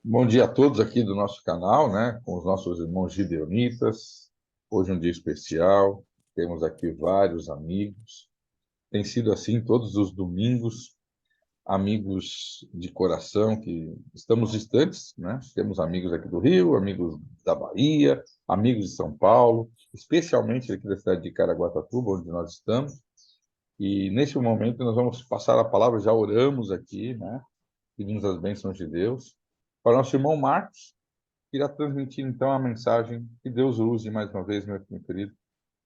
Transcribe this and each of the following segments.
Bom dia a todos aqui do nosso canal, né? Com os nossos irmãos gideonitas. Hoje é um dia especial. Temos aqui vários amigos. Tem sido assim todos os domingos, amigos de coração que estamos distantes, né? Temos amigos aqui do Rio, amigos da Bahia, amigos de São Paulo, especialmente aqui da cidade de Caraguatatuba, onde nós estamos. E neste momento nós vamos passar a palavra, já oramos aqui, né? Pedimos as bênçãos de Deus para o nosso irmão Marcos, que irá transmitir então a mensagem. Que Deus o use mais uma vez, meu querido,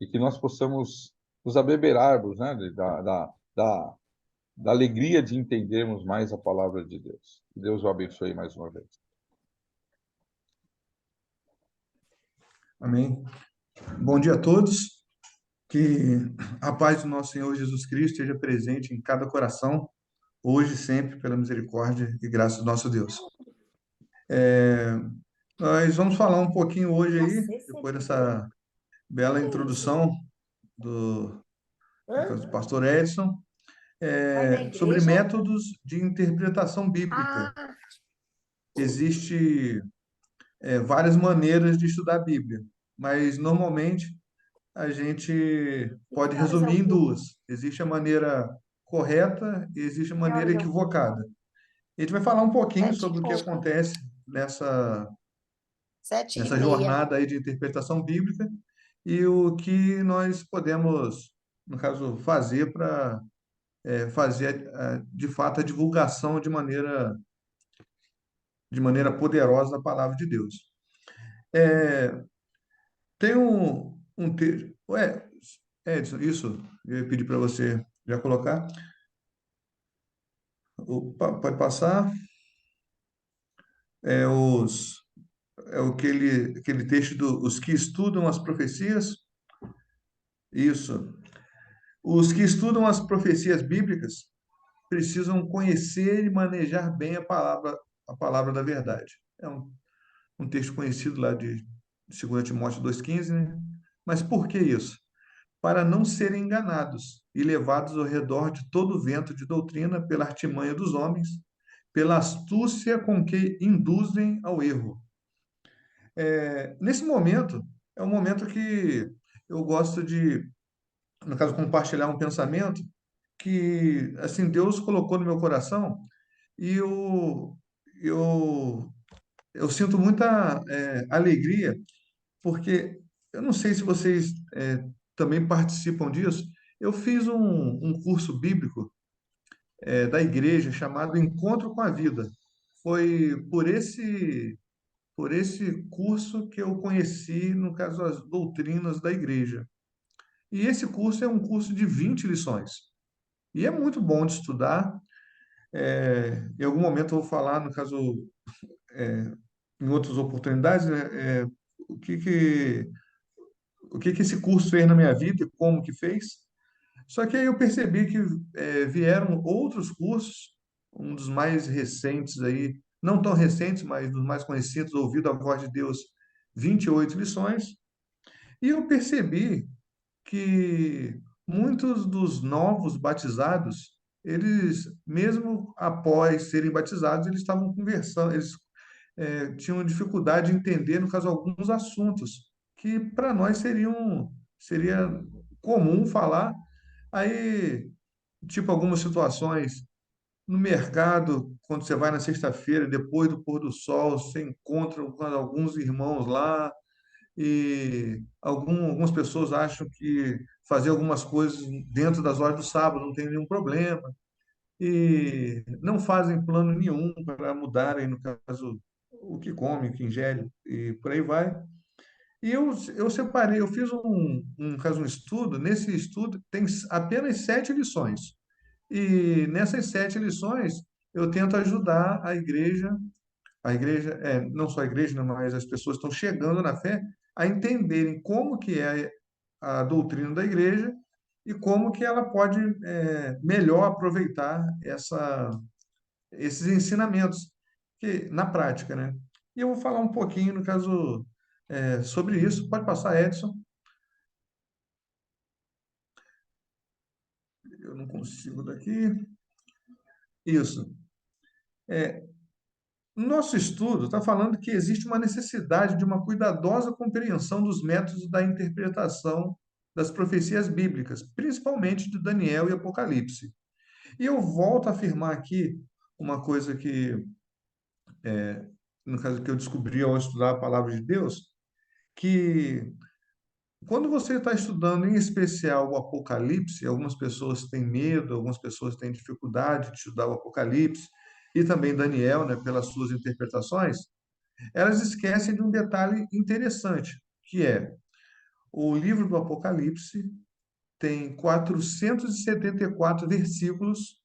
e que nós possamos nos abeberarmos, né, da alegria de entendermos mais a palavra de Deus. Que Deus o abençoe mais uma vez. Amém. Bom dia a todos. Que a paz do nosso Senhor Jesus Cristo esteja presente em cada coração, hoje e sempre, pela misericórdia e graça do nosso Deus. É, Nós vamos falar um pouquinho hoje aí, depois dessa bela introdução do, no caso do pastor Edson, sobre métodos de interpretação bíblica. Existe várias maneiras de estudar a Bíblia, mas normalmente a gente pode resumir em duas. Existe a maneira correta e existe a maneira equivocada. A gente vai falar um pouquinho sobre o que acontece nessa jornada aí de interpretação bíblica e o que nós podemos, no caso, fazer para fazer, de fato, a divulgação de maneira poderosa da palavra de Deus. É, Tem um texto. Ué, Edson, isso, eu ia pedir para você já colocar. Opa, pode passar. É, os, aquele texto os que estudam as profecias. Isso. Os que estudam as profecias bíblicas precisam conhecer e manejar bem a palavra da verdade. É um texto conhecido lá de 2 Timóteo 2,15, né? Mas por que isso? Para não serem enganados e levados ao redor de todo vento de doutrina pela artimanha dos homens, pela astúcia com que induzem ao erro. Nesse momento, é um momento que eu gosto de, no caso, compartilhar um pensamento que, assim, Deus colocou no meu coração e eu, eu sinto muita alegria, porque eu não sei se vocês também participam disso. Eu fiz um curso bíblico da igreja chamado Encontro com a Vida. Foi por esse curso que eu conheci, no caso, as doutrinas da igreja. E esse curso é um curso de 20 lições. E é muito bom de estudar. Em algum momento eu vou falar, no caso, em outras oportunidades, né, o que que, o que que esse curso fez na minha vida e como que fez. Só que aí eu percebi que vieram outros cursos, um dos mais recentes aí, não tão recentes, mas dos mais conhecidos, Ouvido a Voz de Deus, 28 lições, e eu percebi que muitos dos novos batizados, eles, mesmo após serem batizados, eles estavam conversando, eles tinham dificuldade de entender, no caso, alguns assuntos que para nós seria comum falar. Aí, tipo, algumas situações no mercado, quando você vai na sexta-feira, depois do pôr do sol, você encontra com alguns irmãos lá e algumas pessoas acham que fazer algumas coisas dentro das horas do sábado não tem nenhum problema e não fazem plano nenhum para mudarem, no caso, o que come, o que ingere e por aí vai. E eu separei, eu fiz caso, um estudo, nesse estudo tem apenas 7 lições. E nessas 7 lições, eu tento ajudar a igreja, não só a igreja, né, mas as pessoas que estão chegando na fé, a entenderem como que é a doutrina da igreja e como que ela pode melhor aproveitar esses ensinamentos que, na prática, né? E eu vou falar um pouquinho, no caso, sobre isso. Pode passar, Edson. Eu não consigo daqui. Isso. No nosso estudo está falando que existe uma necessidade de uma cuidadosa compreensão dos métodos da interpretação das profecias bíblicas, principalmente de Daniel e Apocalipse. E eu volto a afirmar aqui uma coisa que, no caso que eu descobri ao estudar a palavra de Deus, que quando você está estudando, em especial, o Apocalipse, algumas pessoas têm medo, algumas pessoas têm dificuldade de estudar o Apocalipse, e também Daniel, né, pelas suas interpretações, elas esquecem de um detalhe interessante, que é o livro do Apocalipse tem 474 versículos,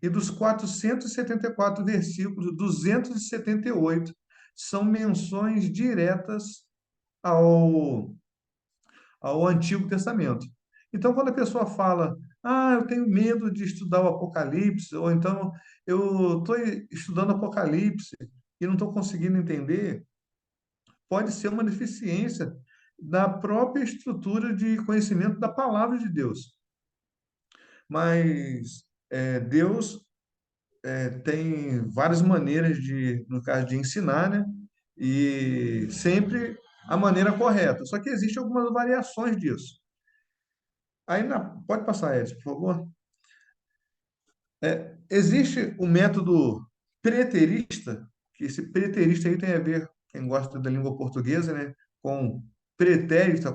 e dos 474 versículos, 278 são menções diretas ao Antigo Testamento. Então, quando a pessoa fala, eu tenho medo de estudar o Apocalipse, ou então eu estou estudando Apocalipse e não estou conseguindo entender, pode ser uma deficiência da própria estrutura de conhecimento da palavra de Deus. Mas Deus tem várias maneiras de, no caso, de ensinar, né? E sempre a maneira correta. Só que existem algumas variações disso. Pode passar, Edson, por favor. Existe o método preterista, que esse preterista aí tem a ver, quem gosta da língua portuguesa, né, com pretérito,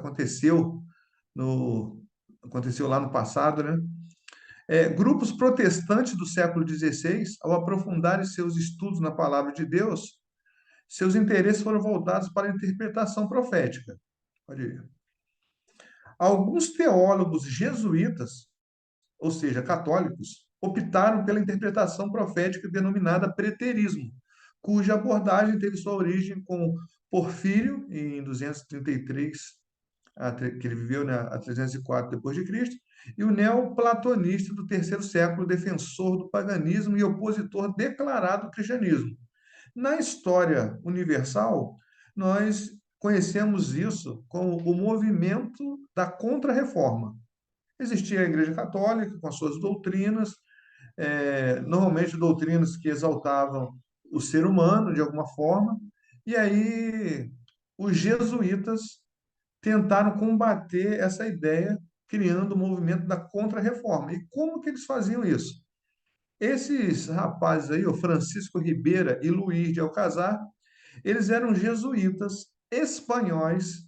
no, aconteceu lá no passado, né? Grupos protestantes do século XVI, ao aprofundarem seus estudos na palavra de Deus, seus interesses foram voltados para a interpretação profética. Pode ir. Alguns teólogos jesuítas, ou seja, católicos, optaram pela interpretação profética denominada preterismo, cuja abordagem teve sua origem com Porfírio, em 233, que ele viveu, né, a 304 depois de Cristo, e o neoplatonista do terceiro século, defensor do paganismo e opositor declarado do cristianismo. Na história universal, nós conhecemos isso como o movimento da Contra-Reforma. Existia a Igreja Católica com as suas doutrinas, normalmente doutrinas que exaltavam o ser humano de alguma forma, e aí os jesuítas tentaram combater essa ideia, criando o movimento da Contra-Reforma. E como que eles faziam isso? Esses rapazes aí, o Francisco Ribeira e Luís de Alcazar, eles eram jesuítas espanhóis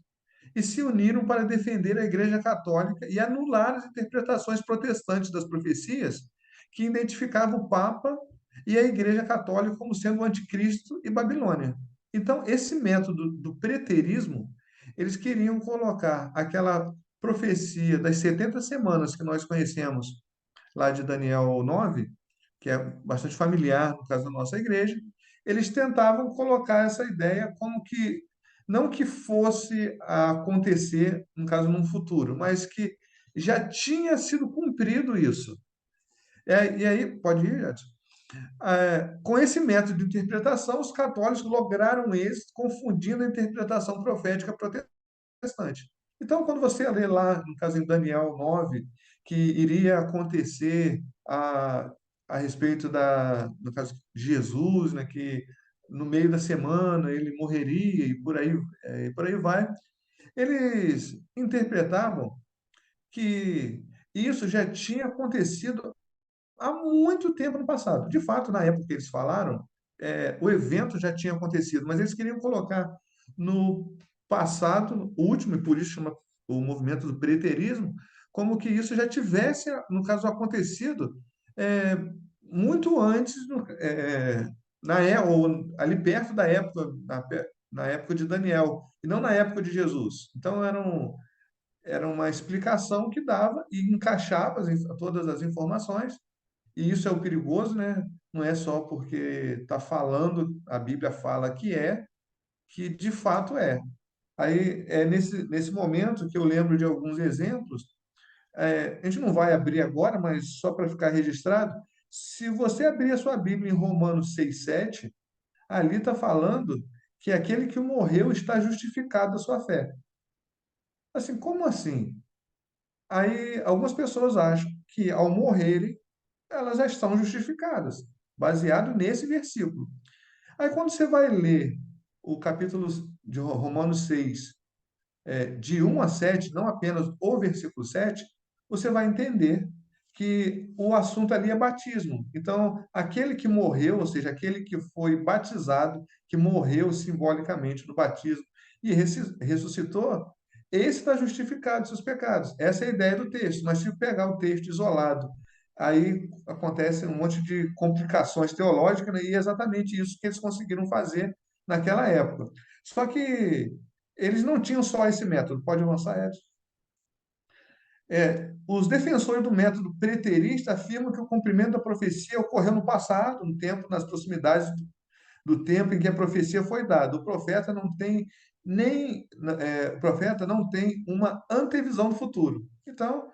e se uniram para defender a Igreja Católica e anular as interpretações protestantes das profecias que identificavam o Papa e a Igreja Católica como sendo o anticristo e Babilônia. Então, esse método do preterismo, eles queriam colocar aquela profecia das 70 semanas que nós conhecemos lá de Daniel 9, que é bastante familiar no caso da nossa igreja, eles tentavam colocar essa ideia como que não que fosse a acontecer, no caso, num futuro, mas que já tinha sido cumprido isso. E aí, pode ir, Edson? Com esse método de interpretação, os católicos lograram êxito confundindo a interpretação profética protestante. Então, quando você lê lá, no caso em Daniel 9, que iria acontecer a respeito no caso de Jesus, né, que no meio da semana ele morreria e por aí vai, eles interpretavam que isso já tinha acontecido há muito tempo no passado. De fato, na época que eles falaram, o evento já tinha acontecido, mas eles queriam colocar no passado último, e por isso chama o movimento do preterismo, como que isso já tivesse, no caso, acontecido é, muito antes, ou ali perto da época, na época de Daniel, e não na época de Jesus. Então, era uma explicação que dava e encaixava todas as informações, e isso é o perigoso, né? Não é só porque está falando, a Bíblia fala que de fato é. Aí é nesse momento que eu lembro de alguns exemplos. A gente não vai abrir agora, mas só para ficar registrado, se você abrir a sua Bíblia em Romanos 6,7, ali está falando que aquele que morreu está justificado da sua fé. Assim, como assim? Aí algumas pessoas acham que ao morrerem, elas já estão justificadas, baseado nesse versículo. Aí, quando você vai ler o capítulo de Romanos 6, de 1 a 7, não apenas o versículo 7, você vai entender que o assunto ali é batismo. Então, aquele que morreu, ou seja, aquele que foi batizado, que morreu simbolicamente no batismo e ressuscitou, esse está justificado de seus pecados. Essa é a ideia do texto. Mas se pegar o texto isolado, aí acontece um monte de complicações teológicas, né? E é exatamente isso que eles conseguiram fazer naquela época. Só que eles não tinham só esse método. Pode avançar, Edson. Os defensores do método preterista afirmam que o cumprimento da profecia ocorreu no passado, no tempo, nas proximidades do tempo em que a profecia foi dada. O profeta não tem o profeta não tem uma antevisão do futuro. Então,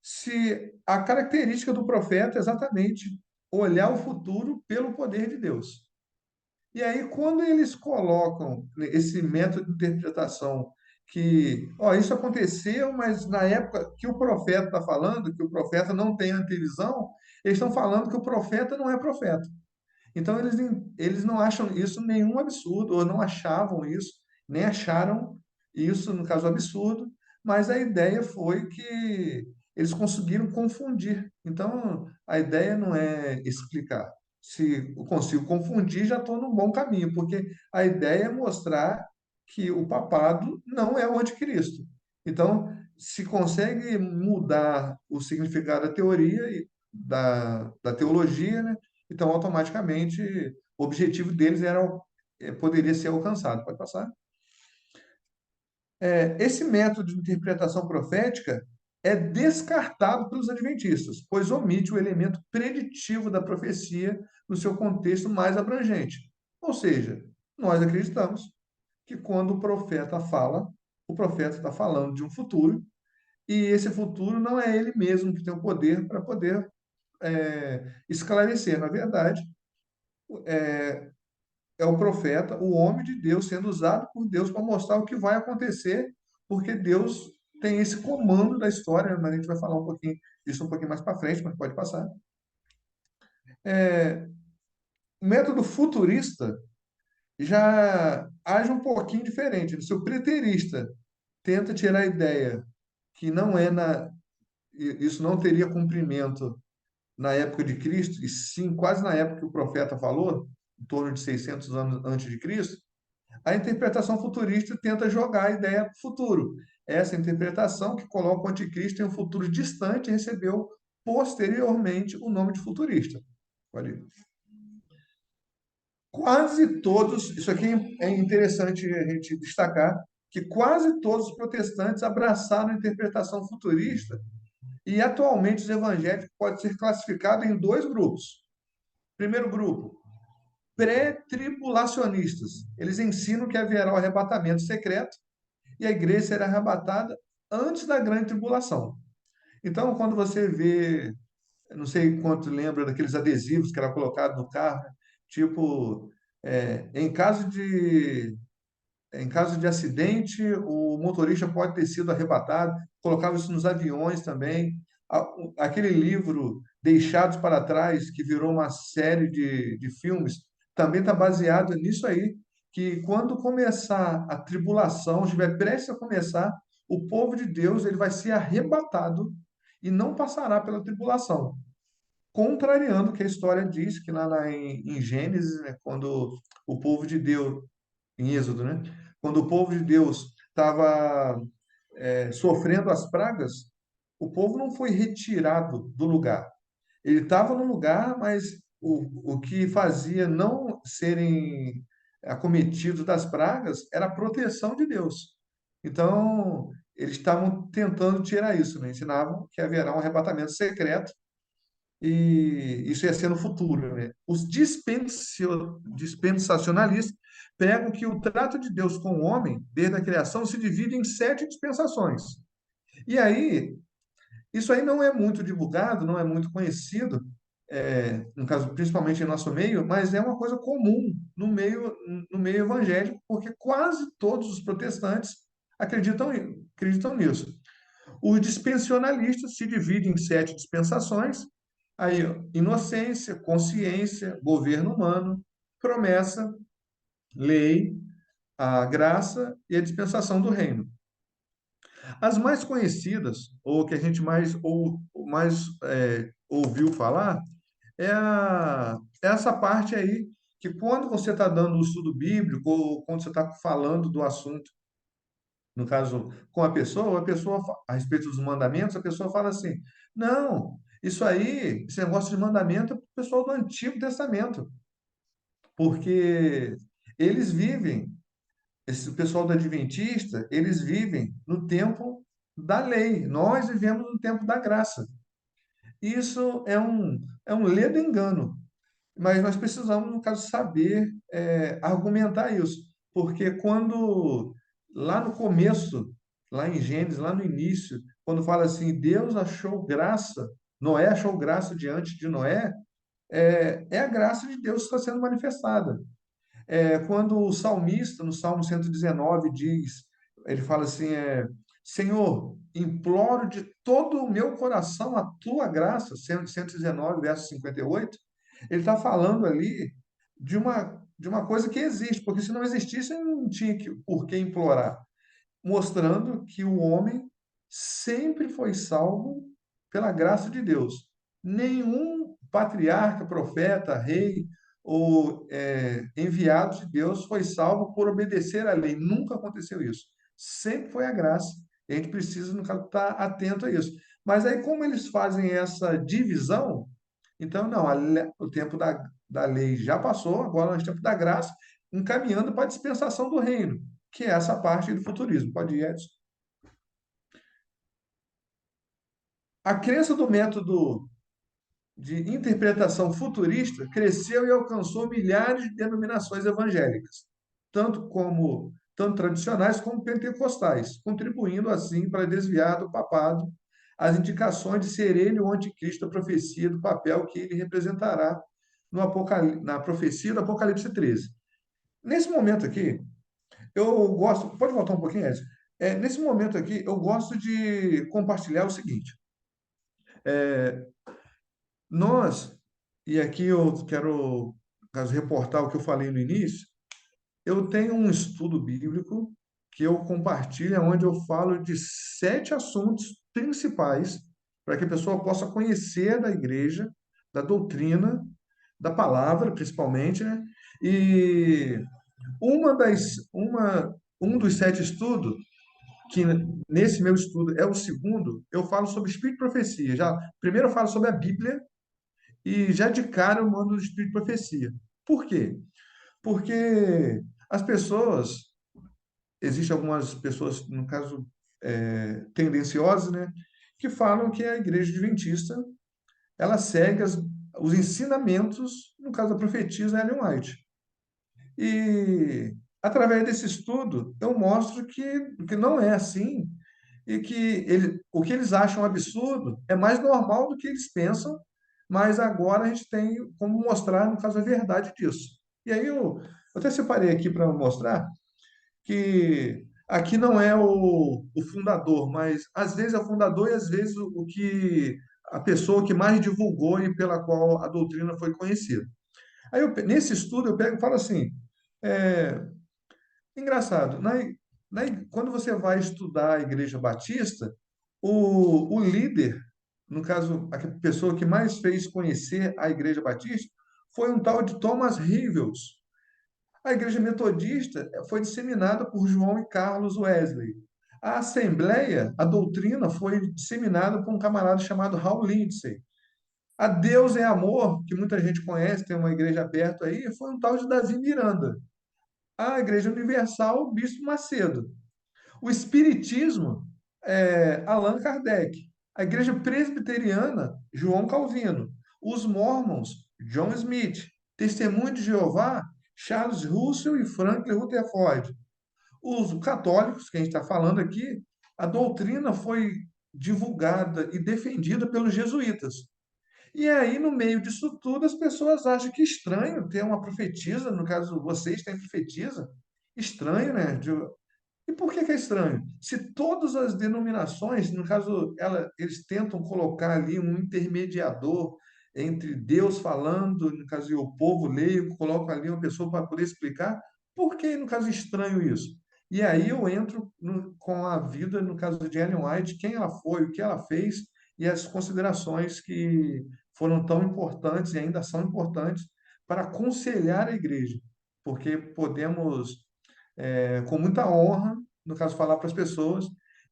se a característica do profeta é exatamente olhar o futuro pelo poder de Deus. E aí, quando eles colocam esse método de interpretação que, ó, isso aconteceu, mas na época que o profeta está falando, que o profeta não tem antevisão, eles estão falando que o profeta não é profeta. Então, eles não acham isso nenhum absurdo, ou não achavam isso, nem acharam isso, no caso, absurdo, mas a ideia foi que eles conseguiram confundir. Então, a ideia não é explicar. Se eu consigo confundir, já estou num bom caminho, porque a ideia é mostrar que o papado não é o anticristo. Então, se consegue mudar o significado da teoria e da teologia, né? Então, automaticamente, o objetivo deles poderia ser alcançado. Pode passar? Esse método de interpretação profética é descartado pelos adventistas, pois omite o elemento preditivo da profecia no seu contexto mais abrangente. Ou seja, nós acreditamos que quando o profeta fala, o profeta está falando de um futuro, e esse futuro não é ele mesmo que tem o poder para poder esclarecer. Na verdade, é o profeta, o homem de Deus, sendo usado por Deus para mostrar o que vai acontecer, porque Deus tem esse comando da história, mas a gente vai falar um pouquinho disso um pouquinho mais para frente, mas pode passar. O método futurista já age um pouquinho diferente. Se o preterista tenta tirar a ideia que não é isso não teria cumprimento na época de Cristo, e sim quase na época que o profeta falou, em torno de 600 anos antes de Cristo, a interpretação futurista tenta jogar a ideia para o futuro. Essa interpretação que coloca o anticristo em um futuro distante recebeu posteriormente o nome de futurista. Olha aí. Quase todos, isso aqui é interessante a gente destacar, que quase todos os protestantes abraçaram a interpretação futurista e atualmente os evangélicos podem ser classificados em dois grupos. Primeiro grupo, pré-tribulacionistas. Eles ensinam que haverá o arrebatamento secreto e a igreja será arrebatada antes da grande tribulação. Então, quando você vê, eu não sei quanto lembra daqueles adesivos que era colocado no carro, né? Tipo, é, em caso de em caso de acidente, o motorista pode ter sido arrebatado. Colocava isso nos aviões também. Aquele livro Deixados para Trás, que virou uma série de filmes, também está baseado nisso aí, que quando começar a tribulação, estiver prestes a começar, o povo de Deus ele vai ser arrebatado e não passará pela tribulação. Contrariando o que a história diz, que lá em Gênesis, né, quando o povo de Deus em Êxodo, né? Quando o povo de Deus estava sofrendo as pragas, o povo não foi retirado do lugar. Ele estava no lugar, mas o que fazia não serem acometidos das pragas era a proteção de Deus. Então, eles estavam tentando tirar isso, né? Ensinavam que haverá um arrebatamento secreto e isso ia ser no futuro, né? Os dispensacionalistas pregam que o trato de Deus com o homem, desde a criação, se divide em 7 dispensações. E aí, isso aí não é muito divulgado, não é muito conhecido, no caso, principalmente em nosso meio, mas é uma coisa comum no meio evangélico, porque quase todos os protestantes acreditam nisso. Os dispensacionalistas se dividem em 7 dispensações. Aí, ó, inocência, consciência, governo humano, promessa, lei, a graça e a dispensação do reino. As mais conhecidas, ou que a gente mais ouviu falar, é essa parte aí, que quando você está dando o estudo bíblico, ou quando você está falando do assunto, no caso, com a pessoa, a respeito dos mandamentos, a pessoa fala assim: não, isso aí, esse negócio de mandamento é para o pessoal do Antigo Testamento, porque eles vivem, esse pessoal do Adventista, eles vivem no tempo da lei, nós vivemos no tempo da graça. Isso é um ledo engano, mas nós precisamos, no caso, saber argumentar isso, porque quando, lá no começo, lá em Gênesis, lá no início, quando fala assim, Deus achou graça, Noé achou graça diante de Noé, é a graça de Deus que está sendo manifestada. Quando o salmista, no Salmo 119, diz, ele fala assim, Senhor, imploro de todo o meu coração a tua graça, 119, verso 58, ele está falando ali de uma coisa que existe, porque se não existisse, ele não tinha por que implorar, mostrando que o homem sempre foi salvo pela graça de Deus. Nenhum patriarca, profeta, rei ou enviado de Deus foi salvo por obedecer à lei. Nunca aconteceu isso. Sempre foi a graça. E a gente precisa, no caso, estar atento a isso. Mas aí, como eles fazem essa divisão, então, não, o tempo da lei já passou, agora nós temos tempo da graça, encaminhando para a dispensação do reino, que é essa parte do futurismo. Pode ir, Edson. A crença do método de interpretação futurista cresceu e alcançou milhares de denominações evangélicas, tanto tradicionais como pentecostais, contribuindo assim para desviar do papado as indicações de ser ele o anticristo, a profecia do papel que ele representará na profecia do Apocalipse 13. Nesse momento aqui, eu gosto. Pode voltar um pouquinho, Edson? Nesse momento aqui, eu gosto de compartilhar o seguinte. Nós, e aqui eu quero, caso, reportar o que eu falei no início, eu tenho um estudo bíblico que eu compartilho, onde eu falo de 7 assuntos principais para que a pessoa possa conhecer da igreja, da doutrina, da palavra, principalmente, né? E um dos 7 estudos, que nesse meu estudo é o segundo, eu falo sobre espírito e profecia. Primeiro eu falo sobre a Bíblia, e já de cara eu mando o espírito de profecia. Por quê? Porque as pessoas, existem algumas pessoas, no caso, tendenciosas, né, que falam que a igreja adventista, ela segue os ensinamentos, no caso da profetisa Ellen White. E através desse estudo, eu mostro que não é assim, e que o que eles acham absurdo é mais normal do que eles pensam, mas agora a gente tem como mostrar, no caso, a verdade disso. E aí eu até separei aqui para mostrar que aqui não é o fundador, mas às vezes é o fundador e às vezes o que a pessoa que mais divulgou e pela qual a doutrina foi conhecida. Aí nesse estudo eu pego e falo assim, é, engraçado, quando você vai estudar a Igreja Batista, o líder, no caso, a pessoa que mais fez conhecer a Igreja Batista, foi um tal de Thomas Hivels. A Igreja Metodista foi disseminada por João e Carlos Wesley. A Assembleia, a doutrina, foi disseminada por um camarada chamado Hal Lindsey. A Deus é Amor, que muita gente conhece, tem uma igreja perto aí, foi um tal de Davi Miranda. A Igreja Universal, o Bispo Macedo. O Espiritismo, Allan Kardec. A Igreja Presbiteriana, João Calvino. Os Mormons, John Smith. Testemunho de Jeová, Charles Russell e Franklin Rutherford. Os católicos, que a gente está falando aqui, a doutrina foi divulgada e defendida pelos jesuítas. E aí, no meio disso tudo, as pessoas acham que estranho ter uma profetisa, no caso, vocês têm profetisa. Estranho, né? E por que é estranho? Se todas as denominações, no caso, eles tentam colocar ali um intermediador, entre Deus falando, no caso, e o povo leigo, coloca ali uma pessoa para poder explicar, por que, no caso, estranho isso? E aí eu entro com a vida, no caso de Ellen White, quem ela foi, o que ela fez e as considerações que foram tão importantes e ainda são importantes para aconselhar a igreja, porque podemos, com muita honra, no caso, falar para as pessoas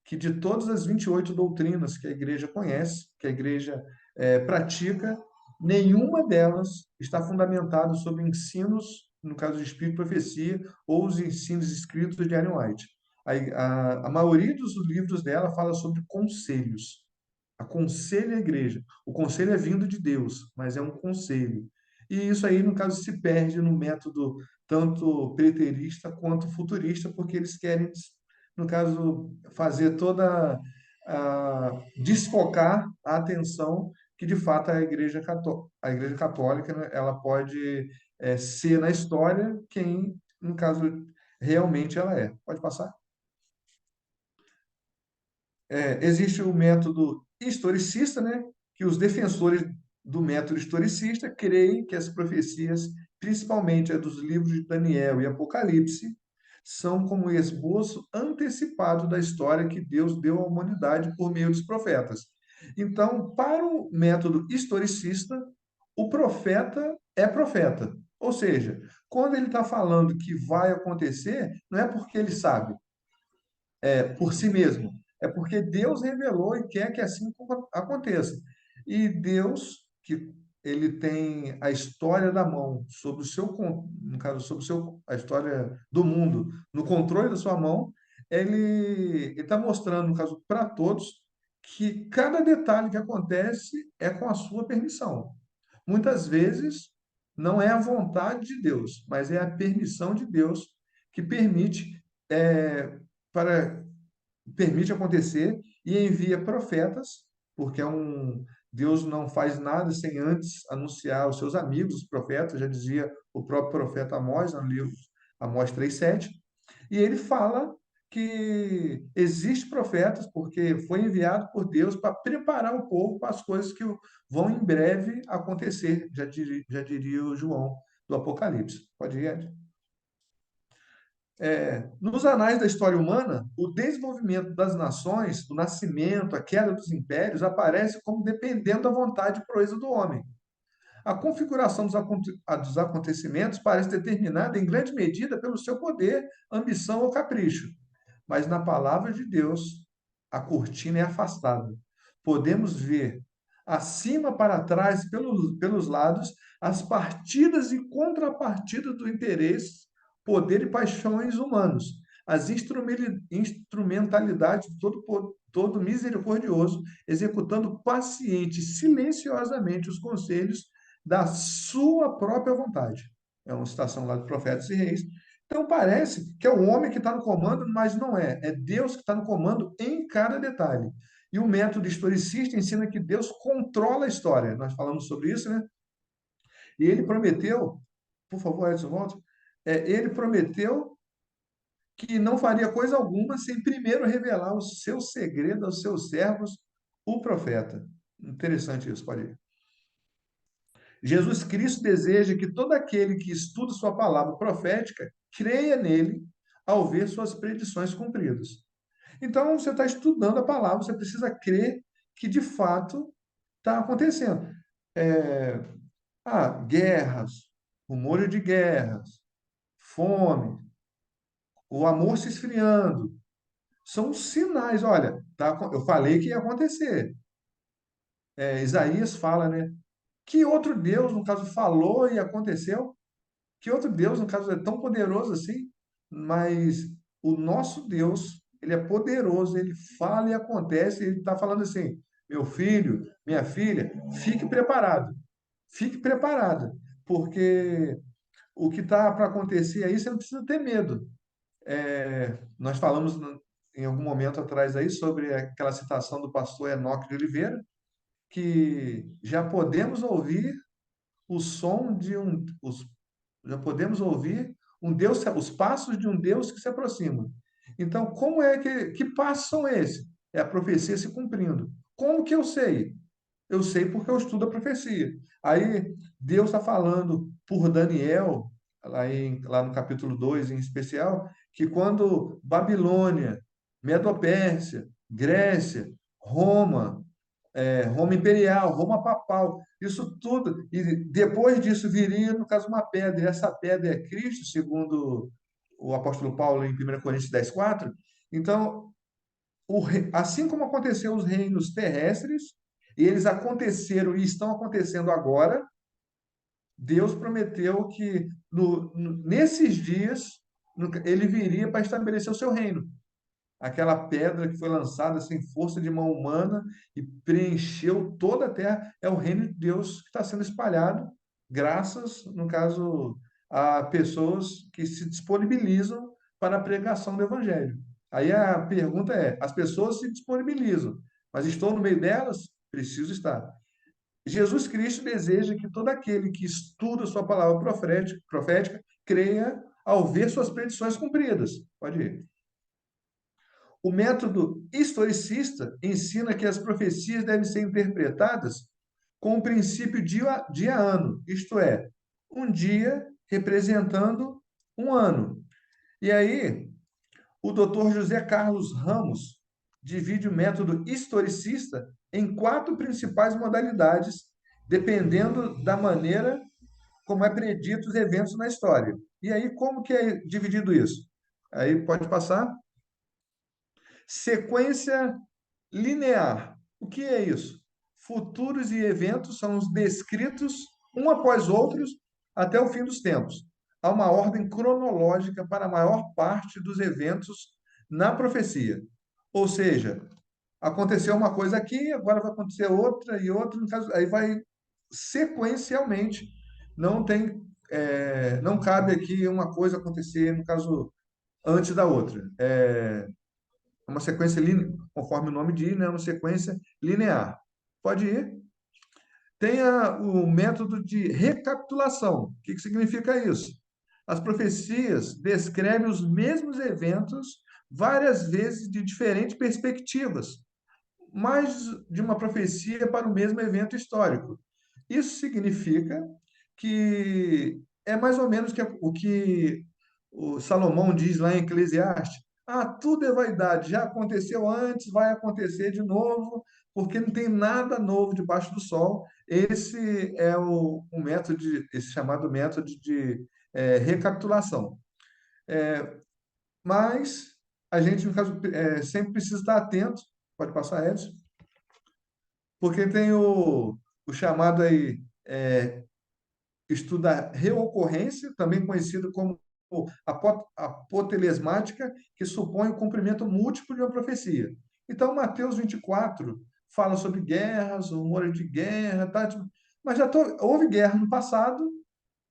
que de todas as 28 doutrinas que a igreja conhece, que a igreja pratica, nenhuma delas está fundamentada sobre ensinos, no caso de Espírito e Profecia, ou os ensinos escritos de Ellen White. A maioria dos livros dela fala sobre conselhos. Aconselha a igreja. O conselho é vindo de Deus, mas é um conselho. E isso aí, no caso, se perde no método tanto preterista quanto futurista, porque eles querem, no caso, fazer toda desfocar a atenção que de fato a igreja católica, né, ela pode ser na história quem, no caso, realmente ela é. Pode passar? Existe o método historicista, né, que os defensores do método historicista creem que as profecias, principalmente a dos livros de Daniel e Apocalipse, são como esboço antecipado da história que Deus deu à humanidade por meio dos profetas. Então, para o método historicista, o profeta é profeta. Ou seja, quando ele está falando que vai acontecer, não é porque ele sabe, por si mesmo. É porque Deus revelou e quer que assim aconteça. E Deus, que ele tem a história da mão sobre o seu, no caso, sobre o seu, a história do mundo no controle da sua mão, ele está mostrando, no caso, para todos, que cada detalhe que acontece é com a sua permissão. Muitas vezes não é a vontade de Deus, mas é a permissão de Deus que permite para permite acontecer e envia profetas, porque Deus não faz nada sem antes anunciar aos seus amigos, os profetas, já dizia o próprio profeta Amós, no livro Amós 3:7, e ele fala que existe profetas porque foi enviado por Deus para preparar o povo para as coisas que vão em breve acontecer, já diria o João do Apocalipse. Pode ir, Ed? Nos anais da história humana, o desenvolvimento das nações, o nascimento, a queda dos impérios, aparece como dependendo da vontade e proeza do homem. A configuração dos acontecimentos parece determinada em grande medida pelo seu poder, ambição ou capricho. Mas na palavra de Deus, a cortina é afastada. Podemos ver, acima para trás, pelos lados, as partidas e contrapartidas do interesse, poder e paixões humanos, as instrumentalidades de todo misericordioso, executando paciente, silenciosamente os conselhos da sua própria vontade. É uma citação lá do Profetas e Reis. Então parece que é o homem que está no comando, mas não é. É Deus que está no comando em cada detalhe. E o método historicista ensina que Deus controla a história. Nós falamos sobre isso, né? E ele prometeu, por favor, Edson, volta. Ele prometeu que não faria coisa alguma sem primeiro revelar o seu segredo aos seus servos, o profeta. Interessante isso, pode ir. Jesus Cristo deseja que todo aquele que estuda sua palavra profética creia nele ao ver suas predições cumpridas. Então, você está estudando a palavra, você precisa crer que de fato está acontecendo. É, guerras, rumores de guerras, fome, o amor se esfriando, são sinais. Olha, eu falei que ia acontecer. Isaías fala, né? Que outro Deus, no caso, falou e aconteceu? Que outro Deus, no caso, é tão poderoso assim? Mas o nosso Deus, ele é poderoso, ele fala e acontece, ele está falando assim: meu filho, minha filha, fique preparado, fique preparada, porque o que está para acontecer aí, você não precisa ter medo. Nós falamos em algum momento atrás aí sobre aquela citação do pastor Enoque de Oliveira, que já podemos ouvir o som de já podemos ouvir um Deus, os passos de um Deus que se aproxima. Então, como é que passos são esses? É a profecia se cumprindo. Como que eu sei? Eu sei porque eu estudo a profecia. Aí Deus está falando por Daniel, lá no capítulo 2 em especial, que quando Babilônia, Medo-Pérsia, Grécia, Roma, Roma imperial, Roma papal, isso tudo, e depois disso viria, no caso, uma pedra, e essa pedra é Cristo, segundo o apóstolo Paulo em 1 Coríntios 10:4. Então, assim como aconteceu os reinos terrestres, e eles aconteceram e estão acontecendo agora, Deus prometeu que nesses dias ele viria para estabelecer o seu reino. Aquela pedra que foi lançada sem força de mão humana e preencheu toda a terra é o reino de Deus que está sendo espalhado, graças, no caso, a pessoas que se disponibilizam para a pregação do evangelho. Aí a pergunta é: as pessoas se disponibilizam, mas estou no meio delas? Preciso estar. Jesus Cristo deseja que todo aquele que estuda sua palavra profética creia ao ver suas predições cumpridas. Pode ir. O método historicista ensina que as profecias devem ser interpretadas com o princípio dia a ano, isto é, um dia representando um ano. E aí, o Dr. José Carlos Ramos divide o método historicista em quatro principais modalidades, dependendo da maneira como é predito os eventos na história. E aí, como que é dividido isso? Aí pode passar. Sequência linear. O que é isso? Futuros e eventos são os descritos um após outros até o fim dos tempos. Há uma ordem cronológica para a maior parte dos eventos na profecia. Ou seja, aconteceu uma coisa aqui, agora vai acontecer outra e outra, no caso, aí vai sequencialmente. Não tem, não cabe aqui uma coisa acontecer, no caso, antes da outra. Uma sequência linear, conforme o nome diz, né? Uma sequência linear. Pode ir. Tem o método de recapitulação. O que significa isso? As profecias descrevem os mesmos eventos várias vezes de diferentes perspectivas, mais de uma profecia para o mesmo evento histórico. Isso significa que é mais ou menos o que o Salomão diz lá em Eclesiastes: ah, tudo é vaidade, já aconteceu antes, vai acontecer de novo, porque não tem nada novo debaixo do sol. Esse é o método, esse chamado método de recapitulação. Mas a gente, no caso, sempre precisa estar atento. Pode passar, Edson? Porque tem o chamado aí, estuda reocorrência, também conhecido como apotelesmática, que supõe o cumprimento múltiplo de uma profecia. Então, Mateus 24 fala sobre guerras, rumores de guerra, tá? Mas houve guerra no passado,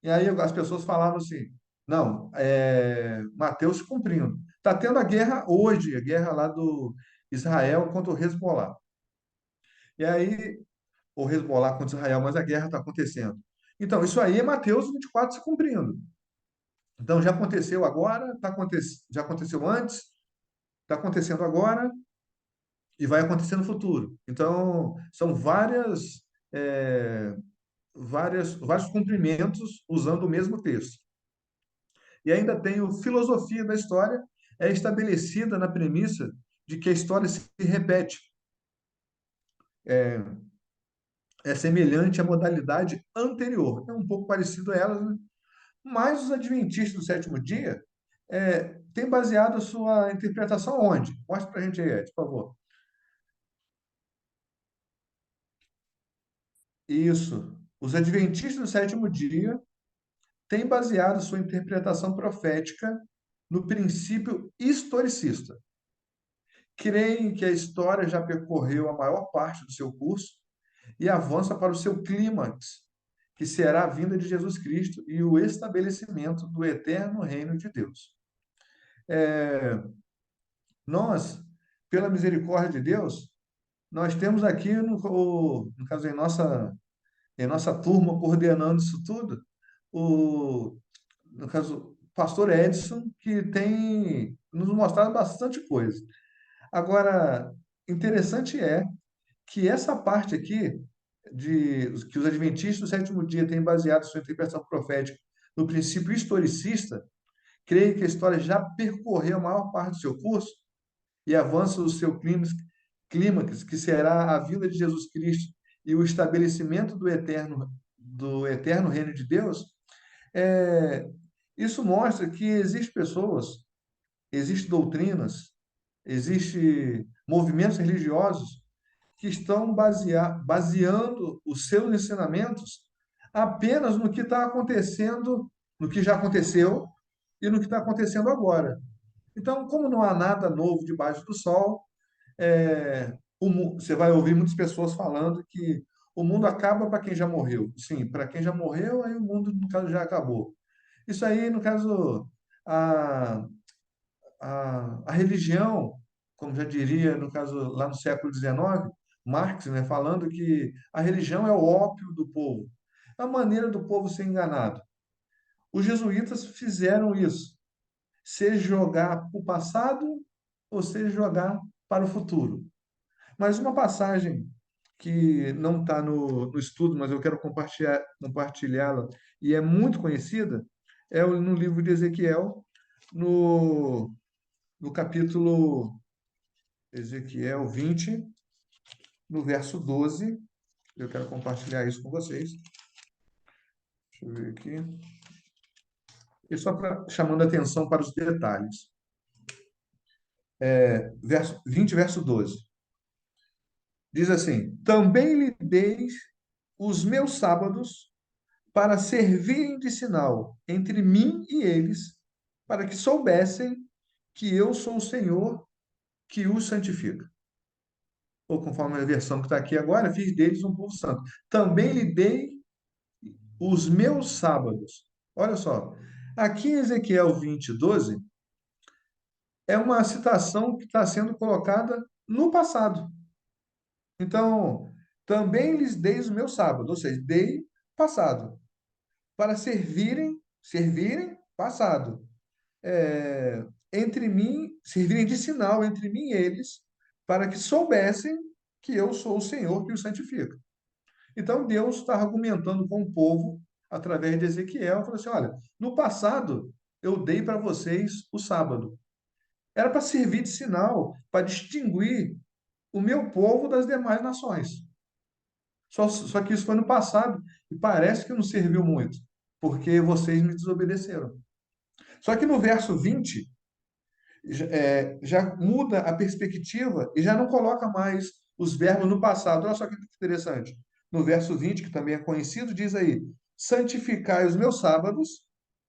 e aí as pessoas falaram assim, não, Mateus cumprindo. Está tendo a guerra hoje, a guerra lá do Israel contra o Hezbollah. E aí, o Hezbollah contra Israel, mas a guerra está acontecendo. Então, isso aí é Mateus 24 se cumprindo. Então, já aconteceu agora, já aconteceu antes, está acontecendo agora e vai acontecer no futuro. Então, são vários cumprimentos usando o mesmo texto. E ainda tem o filosofia da história, é estabelecida na premissa de que a história se repete. É semelhante à modalidade anterior. É um pouco parecido a elas, né? Mas os adventistas do sétimo dia têm baseado a sua interpretação onde? Mostra para a gente aí, Ed, por favor. Isso. Os adventistas do sétimo dia têm baseado sua interpretação profética no princípio historicista. Creem que a história já percorreu a maior parte do seu curso e avança para o seu clímax, que será a vinda de Jesus Cristo e o estabelecimento do eterno reino de Deus. Nós, pela misericórdia de Deus, nós temos aqui, no caso, em nossa turma, coordenando isso tudo, no caso, o pastor Edson, que tem nos mostrado bastante coisa. Agora, interessante é que essa parte aqui que os adventistas do sétimo dia têm baseado sua interpretação profética no princípio historicista, creio que a história já percorreu a maior parte do seu curso e avança o seu clímax, que será a vinda de Jesus Cristo e o estabelecimento do eterno reino de Deus. é, Isso mostra que existem pessoas, existem doutrinas, existem movimentos religiosos que estão baseando os seus ensinamentos apenas no que está acontecendo, no que já aconteceu e no que está acontecendo agora. Então, como não há nada novo debaixo do sol, você vai ouvir muitas pessoas falando que o mundo acaba para quem já morreu. Sim, para quem já morreu, aí o mundo, no caso, já acabou. Isso aí, no caso, a, a religião, como já diria, no caso, lá no século XIX, Marx, né, falando que a religião é o ópio do povo, é a maneira do povo ser enganado. Os jesuítas fizeram isso, seja jogar para o passado ou seja jogar para o futuro. Mas uma passagem que não está no estudo, mas eu quero compartilhá-la, e é muito conhecida, é no livro de Ezequiel, no, no capítulo Ezequiel 20, no verso 12. Eu quero compartilhar isso com vocês. Deixa eu ver aqui. E só chamando a atenção para os detalhes. Verso 20, verso 12. Diz assim: Também lhe dei os meus sábados para servirem de sinal entre mim e eles, para que soubessem que eu sou o Senhor que os santifica. Ou conforme a versão que está aqui agora, fiz deles um povo santo. Também lhe dei os meus sábados. Olha só, aqui em Ezequiel 20, 12, é uma citação que está sendo colocada no passado. Então, também lhes dei os meus sábados, ou seja, dei passado, para servirem passado, entre mim, servirem de sinal entre mim e eles, para que soubessem que eu sou o Senhor que os santifica. Então Deus está argumentando com o povo através de Ezequiel, falou assim: olha, no passado eu dei para vocês o sábado. Era para servir de sinal, para distinguir o meu povo das demais nações. Só que isso foi no passado e parece que não serviu muito, porque vocês me desobedeceram. Só que no verso 20, já muda a perspectiva e já não coloca mais os verbos no passado. Olha só que interessante. No verso 20, que também é conhecido, diz aí: santificai os meus sábados,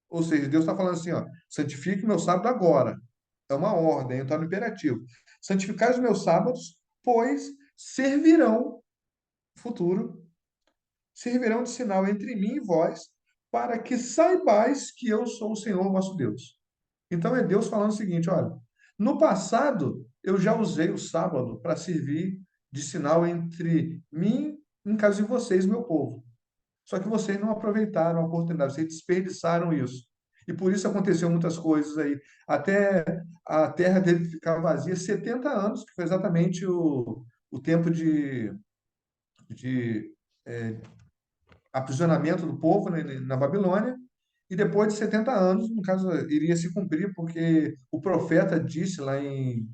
ou seja, Deus está falando assim, ó, santifique o meu sábado agora. É uma ordem, está no imperativo. Santificai os meus sábados, pois servirão, futuro, servirão de sinal entre mim e vós, para que saibais que eu sou o Senhor vosso Deus. Então é Deus falando o seguinte: olha, no passado eu já usei o sábado para servir de sinal entre mim, em caso de vocês, meu povo. Só que vocês não aproveitaram a oportunidade, vocês desperdiçaram isso. E por isso aconteceu muitas coisas aí. Até a terra teve que ficar vazia 70 anos, que foi exatamente o tempo de aprisionamento do povo, né, na Babilônia. E depois de 70 anos, no caso, iria se cumprir, porque o profeta disse lá em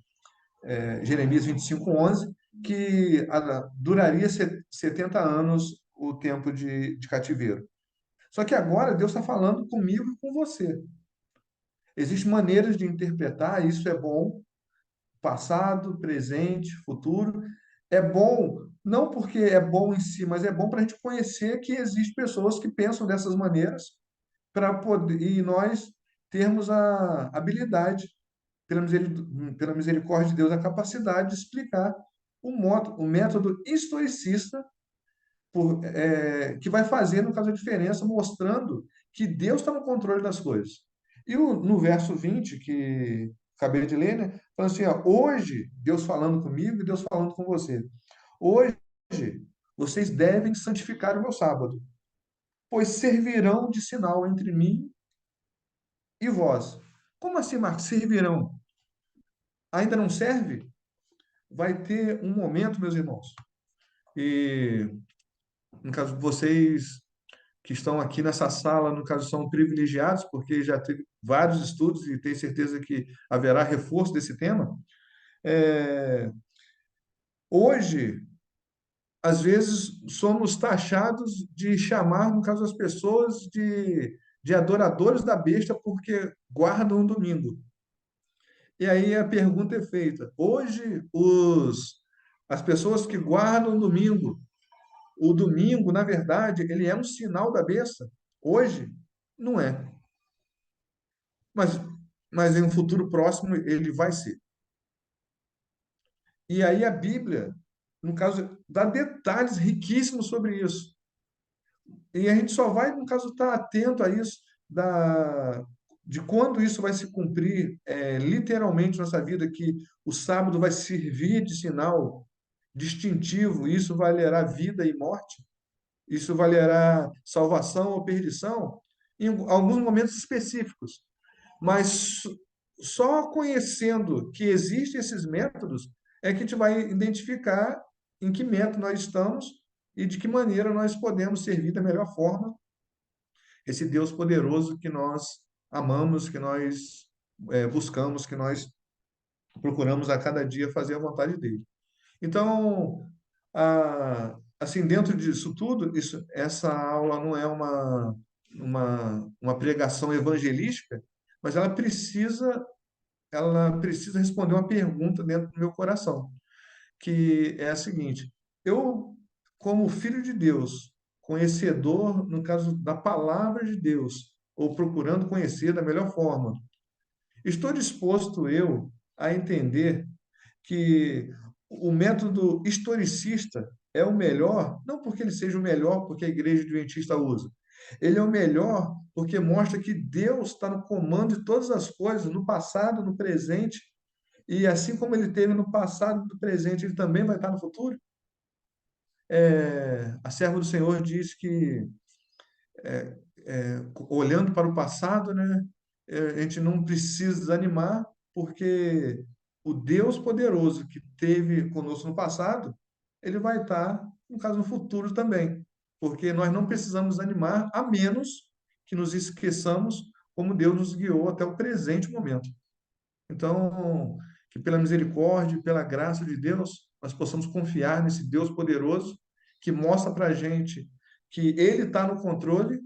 Jeremias 25:11, que duraria 70 anos o tempo de cativeiro. Só que agora Deus está falando comigo e com você. Existem maneiras de interpretar, isso é bom, passado, presente, futuro. É bom, não porque é bom em si, mas é bom para a gente conhecer que existem pessoas que pensam dessas maneiras, para poder, e nós termos a habilidade, pela misericórdia de Deus, a capacidade de explicar o método historicista que vai fazer, no caso, a diferença, mostrando que Deus está no controle das coisas. E no verso 20, que acabei de ler, né, fala assim: ó, hoje, Deus falando comigo e Deus falando com você. Hoje, vocês devem santificar o meu sábado, pois servirão de sinal entre mim e vós. Como assim, Marcos? Servirão? Ainda não serve? Vai ter um momento, meus irmãos, e No caso, vocês que estão aqui nessa sala, no caso, são privilegiados, porque já teve vários estudos e tenho certeza que haverá reforço desse tema. É, hoje, às vezes, somos taxados de chamar, no caso, as pessoas de adoradores da besta porque guardam o domingo. E aí a pergunta é feita: hoje, as pessoas que guardam o domingo, na verdade, ele é um sinal da besta? Hoje, não é. Mas, mas em um futuro próximo, ele vai ser. E aí a Bíblia, no caso, dá detalhes riquíssimos sobre isso. E a gente só vai, no caso, estar atento a isso, de quando isso vai se cumprir literalmente na nossa vida, que o sábado vai servir de sinal distintivo, isso valerá vida e morte, isso valerá salvação ou perdição, em alguns momentos específicos. Mas só conhecendo que existem esses métodos é que a gente vai identificar em que método nós estamos e de que maneira nós podemos servir da melhor forma esse Deus poderoso que nós amamos, que nós buscamos, que nós procuramos a cada dia fazer a vontade dele. Então, assim, dentro disso tudo, essa aula não é uma pregação evangelística, mas ela precisa responder uma pergunta dentro do meu coração, que é a seguinte: eu, como filho de Deus, conhecedor, no caso da palavra de Deus, ou procurando conhecer da melhor forma, estou disposto eu a entender que o método historicista é o melhor, não porque ele seja o melhor porque a igreja adventista usa. Ele é o melhor porque mostra que Deus está no comando de todas as coisas, no passado, no presente, e assim como ele teve no passado, no presente, ele também vai estar no futuro. A serva do Senhor diz que, olhando para o passado, né, a gente não precisa desanimar, porque o Deus poderoso que teve conosco no passado, ele vai estar, no caso, no futuro também. Porque nós não precisamos animar, a menos que nos esqueçamos como Deus nos guiou até o presente momento. Então, que pela misericórdia e pela graça de Deus, nós possamos confiar nesse Deus poderoso que mostra para a gente que Ele está no controle,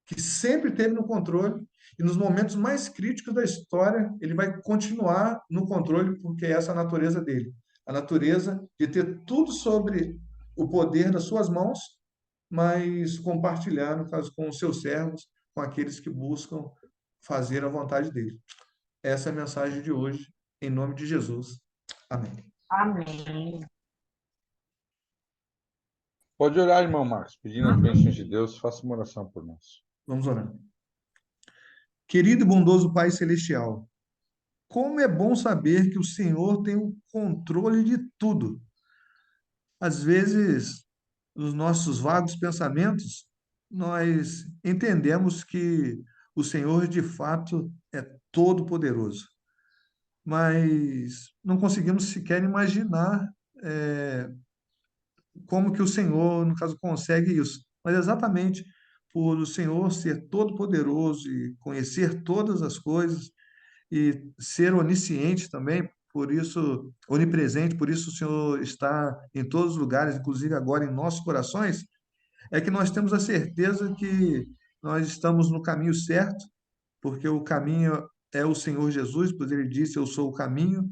que sempre esteve no controle, e nos momentos mais críticos da história, Ele vai continuar no controle, porque essa é a natureza dele. A natureza de ter tudo sobre o poder das suas mãos, mas compartilhar, no caso, com os seus servos, com aqueles que buscam fazer a vontade dele. Essa é a mensagem de hoje, em nome de Jesus. Amém. Amém. Pode orar, irmão Marcos, pedindo as bênçãos de Deus, faça uma oração por nós. Vamos orar. Querido e bondoso Pai Celestial, como é bom saber que o Senhor tem o controle de tudo. Às vezes, nos nossos vagos pensamentos, nós entendemos que o Senhor de fato é todo-poderoso, mas não conseguimos sequer imaginar como que o Senhor, no caso, consegue isso. Mas exatamente por o Senhor ser todo-poderoso e conhecer todas as coisas e ser onisciente também, por isso, onipresente, por isso o Senhor está em todos os lugares, inclusive agora em nossos corações, é que nós temos a certeza que nós estamos no caminho certo, porque o caminho é o Senhor Jesus, pois ele disse: Eu sou o caminho,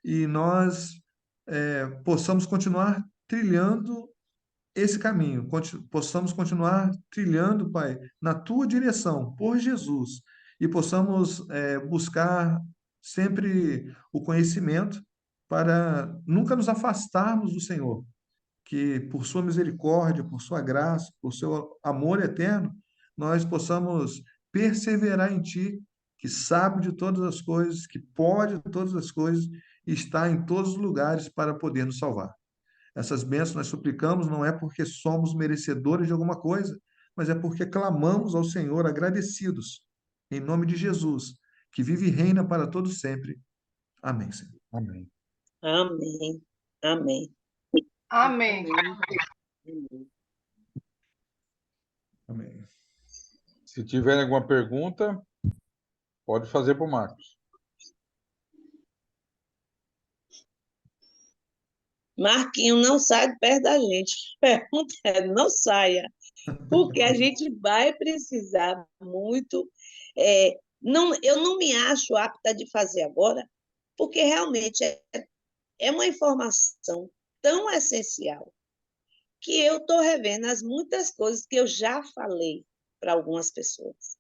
e nós possamos continuar trilhando esse caminho, possamos continuar trilhando, Pai, na tua direção, por Jesus, e possamos buscar sempre o conhecimento para nunca nos afastarmos do Senhor, que por sua misericórdia, por sua graça, por seu amor eterno, nós possamos perseverar em Ti, que sabe de todas as coisas, que pode todas as coisas, e está em todos os lugares para poder nos salvar. Essas bênçãos nós suplicamos não é porque somos merecedores de alguma coisa, mas é porque clamamos ao Senhor agradecidos, em nome de Jesus, que vive e reina para todos sempre. Amém, Senhor. Amém. Amém. Amém. Amém. Amém. Amém. Se tiver alguma pergunta, pode fazer para o Marcos. Marquinho, não sai de perto da gente. Pergunta é, não saia, porque a gente vai precisar muito. Não, eu não me acho apta de fazer agora, porque realmente é uma informação tão essencial que eu estou revendo as muitas coisas que eu já falei para algumas pessoas.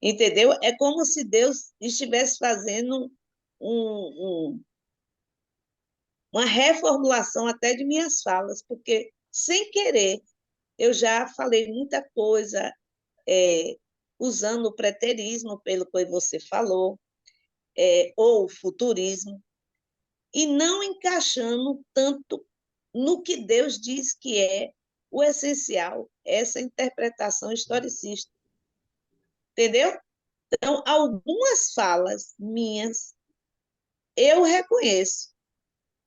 Entendeu? É como se Deus estivesse fazendo um, uma reformulação até de minhas falas, porque, sem querer, eu já falei muita coisa usando o preterismo, pelo que você falou, ou o futurismo, e não encaixando tanto no que Deus diz que é o essencial, essa interpretação historicista. Entendeu? Então, algumas falas minhas, eu reconheço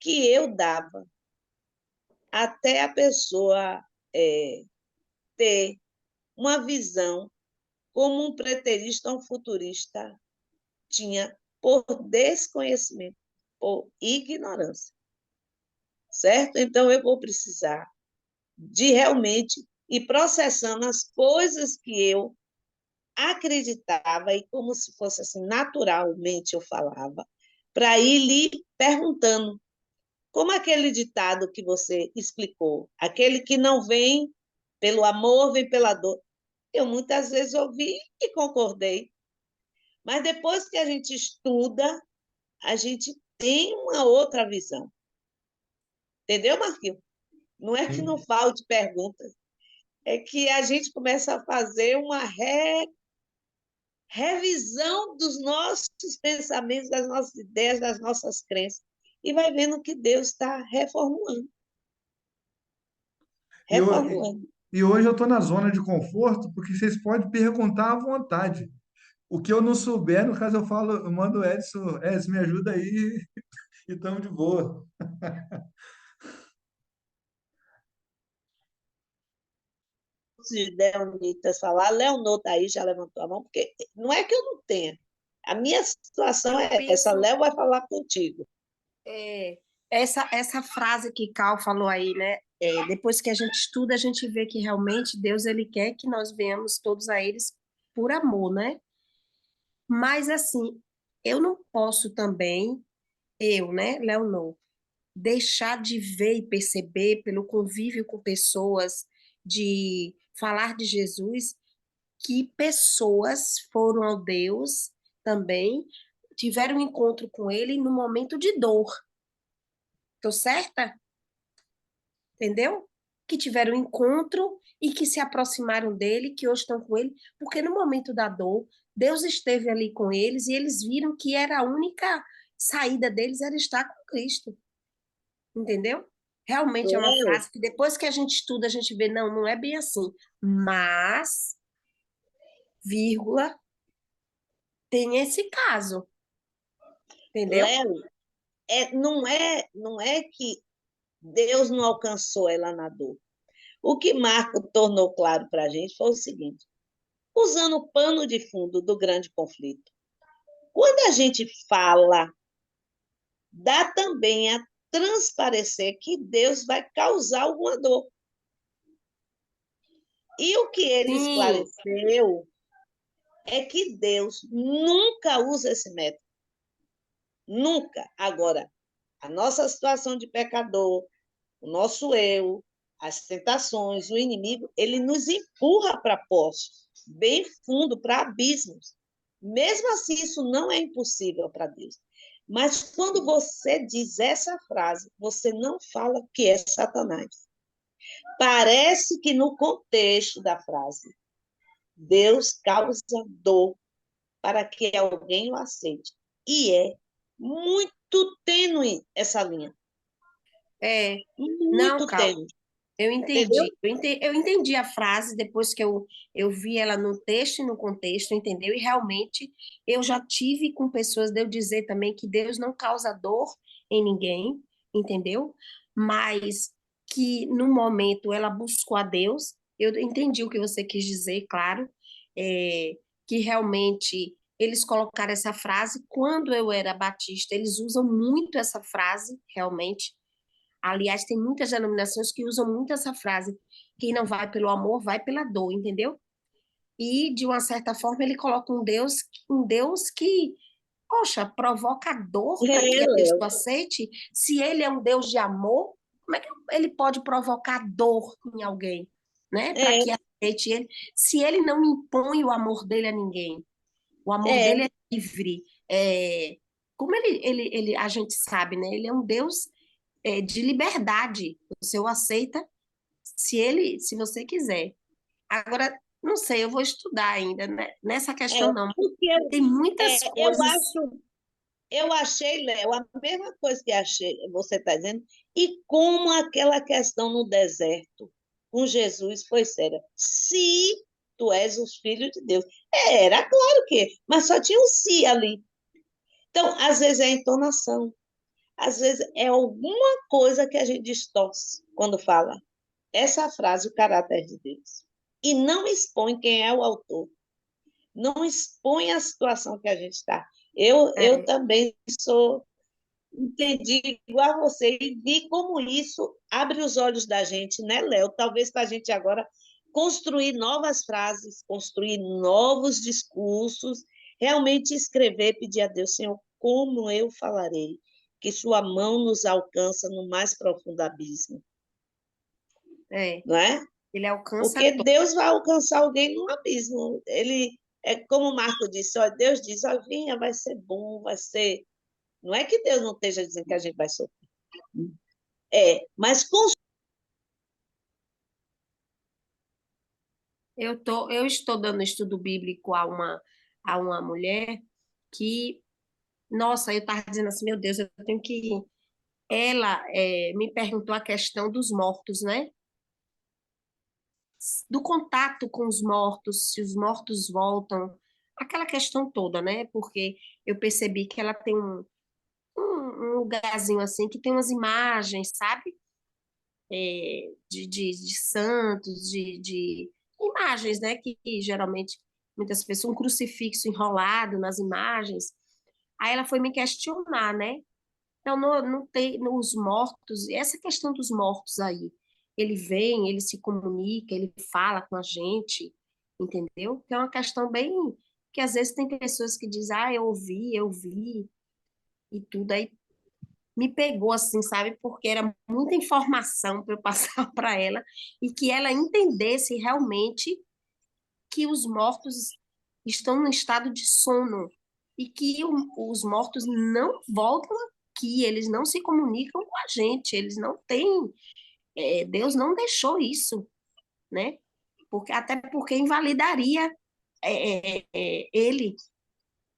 que eu dava até a pessoa ter uma visão como um preterista ou um futurista tinha por desconhecimento, por ignorância, certo? Então, eu vou precisar de realmente ir processando as coisas que eu acreditava e como se fosse assim, naturalmente eu falava, para ir lhe perguntando, como aquele ditado que você explicou, aquele que não vem pelo amor, vem pela dor. Eu muitas vezes ouvi e concordei, mas depois que a gente estuda, a gente tem uma outra visão. Entendeu, Marquinhos? Não é que não Sim. falte perguntas, é que a gente começa a fazer uma revisão dos nossos pensamentos, das nossas ideias, das nossas crenças, e vai vendo que Deus está reformulando, E, eu, reformulando. e hoje eu estou na zona de conforto, porque vocês podem perguntar à vontade. O que eu não souber, no caso, eu falo, eu mando o Edson, Edson, me ajuda aí, e estamos de boa. Se Leonitas falar, Leonor está aí, já levantou a mão, porque não é que eu não tenha. A minha situação Eu é essa, penso, Léo vai falar contigo. é, essa frase que Cal falou aí, né? Depois que a gente estuda, a gente vê que realmente Deus ele quer que nós venhamos todos a eles por amor, né? Mas assim, eu não posso também, né, Leonor, deixar de ver e perceber pelo convívio com pessoas, de falar de Jesus, que pessoas foram ao Deus também, tiveram um encontro com ele no momento de dor. Tô certa? Entendeu? Que tiveram um encontro e que se aproximaram dele, que hoje estão com ele, porque no momento da dor, Deus esteve ali com eles e eles viram que era a única saída deles era estar com Cristo. Entendeu? Realmente é uma Léo, frase que depois que a gente estuda, a gente vê, não, não é bem assim. Mas, vírgula, tem esse caso, entendeu? Léo, não é que Deus não alcançou ela na dor. O que Marco tornou claro para a gente foi o seguinte: usando o pano de fundo do grande conflito, quando a gente fala, dá também a transparecer que Deus vai causar alguma dor. E o que ele Sim, esclareceu é que Deus nunca usa esse método. Nunca. Agora, a nossa situação de pecador, o nosso eu, as tentações, o inimigo, ele nos empurra para poços bem fundo, para abismos. Mesmo assim, isso não é impossível para Deus. Mas quando você diz essa frase, você não fala que é Satanás. Parece que no contexto da frase, Deus causa dor para que alguém o aceite. E é muito tênue essa linha. não, Muito Cal, tênue. eu Entendeu? entendi. Eu entendi a frase depois que eu vi ela no texto e no contexto, entendeu? E realmente eu já tive com pessoas de eu dizer também que Deus não causa dor em ninguém, entendeu? Mas que no momento ela buscou a Deus Eu entendi o que você quis dizer, claro, é, que realmente eles colocaram essa frase. Quando eu era batista, eles usam muito essa frase, realmente. Aliás, tem muitas denominações que usam muito essa frase. Quem não vai pelo amor, vai pela dor, entendeu? E, de uma certa forma, ele coloca um Deus que, poxa, provoca dor para que a Léo. pessoa aceite. Se ele é um Deus de amor, como é que ele pode provocar dor em alguém, né? Para É, que aceite ele, se ele não impõe o amor dele a ninguém. O amor é, dele é livre. Como a gente sabe, né? Ele é um Deus de liberdade. Você o aceita se você quiser. Agora, não sei, eu vou estudar ainda, né? Nessa é, questão não. porque Tem muitas eu coisas. acho, eu achei, Léo, a mesma coisa que achei, você está dizendo, e como aquela questão no deserto com Jesus foi séria. Se tu és os filhos de Deus. Era claro que, mas só tinha um se ali. Então, às vezes é a entonação, às vezes é alguma coisa que a gente distorce quando fala. Essa frase, o caráter de Deus. E não expõe quem é o autor, não expõe a situação que a gente está. Eu É, também sou, entendi igual a você e vi como isso abre os olhos da gente, né, Léo? Talvez para a gente agora construir novas frases, construir novos discursos, realmente escrever, pedir a Deus, Senhor, como eu falarei, que sua mão nos alcança no mais profundo abismo, é, não é? ele alcança Porque Deus vai alcançar alguém num abismo. Ele é como o Marco disse, ó, Deus diz, ó, vinha, vai ser bom, vai ser. Não é que Deus não esteja dizendo que a gente vai sofrer. Mas com eu estou dando estudo bíblico a uma mulher que, nossa, eu estava dizendo assim, meu Deus, eu tenho que. Ela me perguntou a questão dos mortos, né? Do contato com os mortos, se os mortos voltam, aquela questão toda, né? Porque eu percebi que ela tem um lugarzinho assim que tem umas imagens, sabe? De santos, de imagens, né? Que geralmente muitas pessoas, um crucifixo enrolado nas imagens. Aí ela foi me questionar, né? Então, não tem nos mortos, essa questão dos mortos aí, ele vem, ele se comunica, ele fala com a gente, entendeu? Que é uma questão bem que às vezes tem pessoas que dizem, ah, eu vi, e tudo aí me pegou assim, sabe? Porque era muita informação para eu passar para ela e que ela entendesse realmente que os mortos estão no estado de sono e que os mortos não voltam aqui, eles não se comunicam com a gente, eles não têm, Deus não deixou isso, né? Porque, até porque invalidaria ele,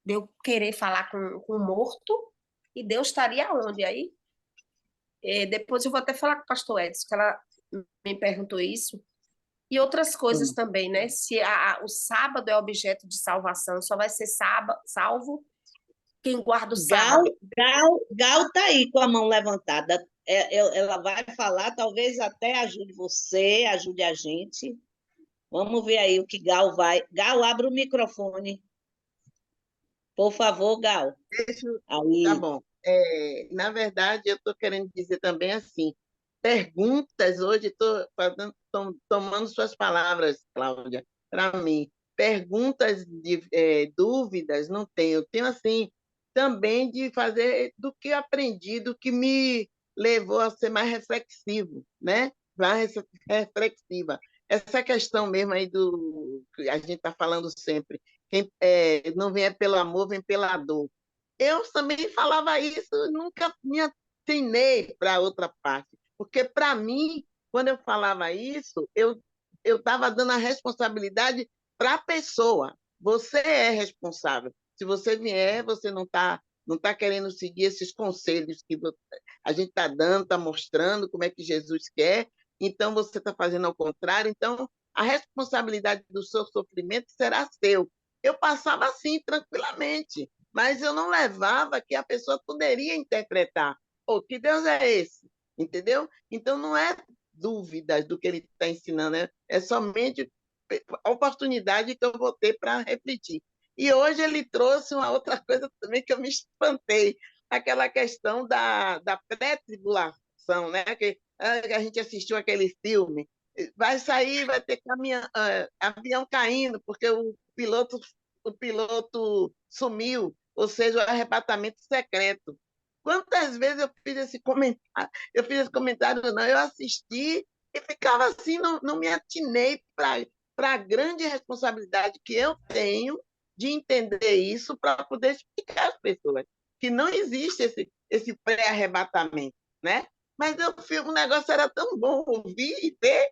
de eu querer falar com o morto, e Deus estaria onde aí? Depois eu vou até falar com o pastor Edson, que ela me perguntou isso, e outras coisas também, né? Se o sábado é objeto de salvação, só vai ser salvo quem guarda o Gal, sábado. Gal tá aí com a mão levantada. Ela vai falar, talvez até ajude você, ajude a gente. Vamos ver aí o que Gal vai. Gal, abre o microfone, por favor, Gal. Deixa, tá Aí. bom. Na verdade, eu estou querendo dizer também assim, perguntas, hoje estou tomando suas palavras, Cláudia, para mim. Perguntas dúvidas, não tenho. Eu tenho, assim, também de fazer do que aprendi, do que me levou a ser mais reflexivo, né? Mais reflexiva. Essa questão mesmo aí do que a gente está falando sempre, quem não vem pelo amor, vem pela dor. Eu também falava isso, nunca me atenei para outra parte, porque para mim, quando eu falava isso, eu estava dando a responsabilidade para a pessoa. Você é responsável. Se você vier, você não tá querendo seguir esses conselhos que a gente está dando, está mostrando como é que Jesus quer, então você está fazendo ao contrário. Então, a responsabilidade do seu sofrimento será seu. Eu passava assim, tranquilamente, mas eu não levava que a pessoa poderia interpretar. Oh, que Deus é esse? Entendeu? Então, não é dúvidas do que ele está ensinando, é somente a oportunidade que eu vou ter para refletir. E hoje ele trouxe uma outra coisa também que eu me espantei, aquela questão da pré-tribulação, né? Que a gente assistiu aquele filme, vai sair, vai ter avião caindo, porque o piloto sumiu, ou seja, o arrebatamento secreto. Quantas vezes eu fiz esse comentário? Eu fiz esse comentário, não, eu assisti e ficava assim, não me atinei para a grande responsabilidade que eu tenho de entender isso para poder explicar às pessoas que não existe esse pré-arrebatamento, né? Mas o negócio era tão bom ouvir e ver,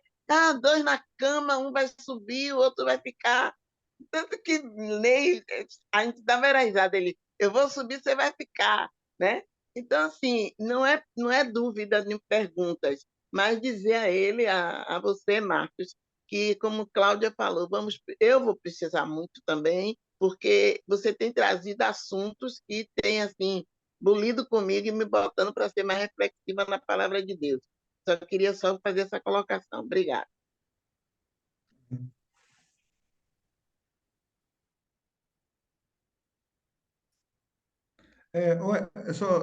dois na cama, um vai subir, o outro vai ficar. Tanto que Ney, a gente dava risada dele, eu vou subir, você vai ficar, né? Então, assim, não é dúvida nem perguntas, mas dizer a ele, a você, Marcos, que, como Cláudia falou, eu vou precisar muito também, porque você tem trazido assuntos que têm, assim, bolido comigo e me botando para ser mais reflexiva na palavra de Deus. Só queria fazer essa colocação. Obrigada.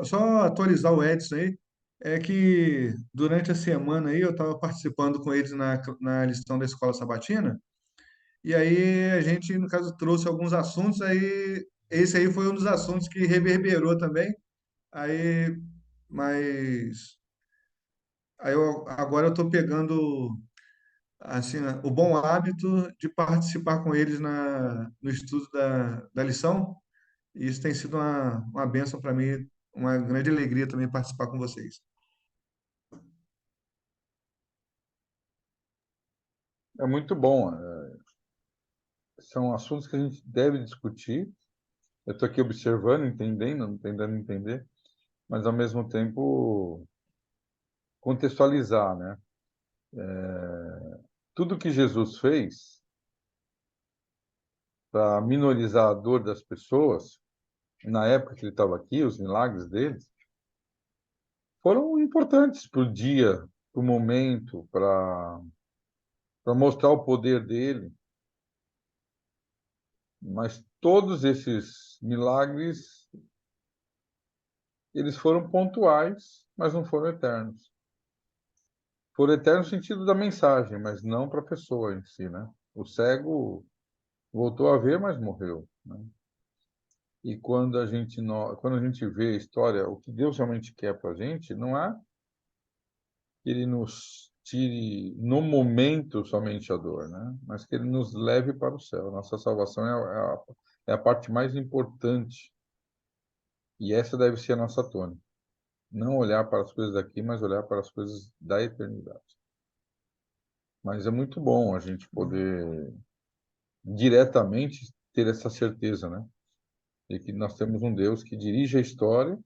Só atualizar o Edson aí, é que durante a semana aí eu estava participando com eles na lição da Escola Sabatina, e aí a gente, no caso, trouxe alguns assuntos, aí esse aí foi um dos assuntos que reverberou também, aí, mas agora eu estou pegando assim, né, o bom hábito de participar com eles no estudo da lição, e isso tem sido uma bênção para mim, uma grande alegria também participar com vocês. É muito bom. São assuntos que a gente deve discutir. Eu estou aqui observando, entendendo, tentando entender, mas ao mesmo tempo contextualizar, né? Tudo que Jesus fez para minorizar a dor das pessoas, na época que ele estava aqui, os milagres dele, foram importantes para o dia, para o momento, para mostrar o poder dele. Mas todos esses milagres, eles foram pontuais, mas não foram eternos. Foram eternos no sentido da mensagem, mas não para a pessoa em si, né? O cego voltou a ver, mas morreu, né? E quando a gente vê a história, o que Deus realmente quer para a gente, não é que Ele nos tire no momento somente a dor, né? Mas que Ele nos leve para o céu. Nossa salvação é a parte mais importante. E essa deve ser a nossa tônica. Não olhar para as coisas daqui, mas olhar para as coisas da eternidade. Mas é muito bom a gente poder diretamente ter essa certeza, né? De que nós temos um Deus que dirige a história,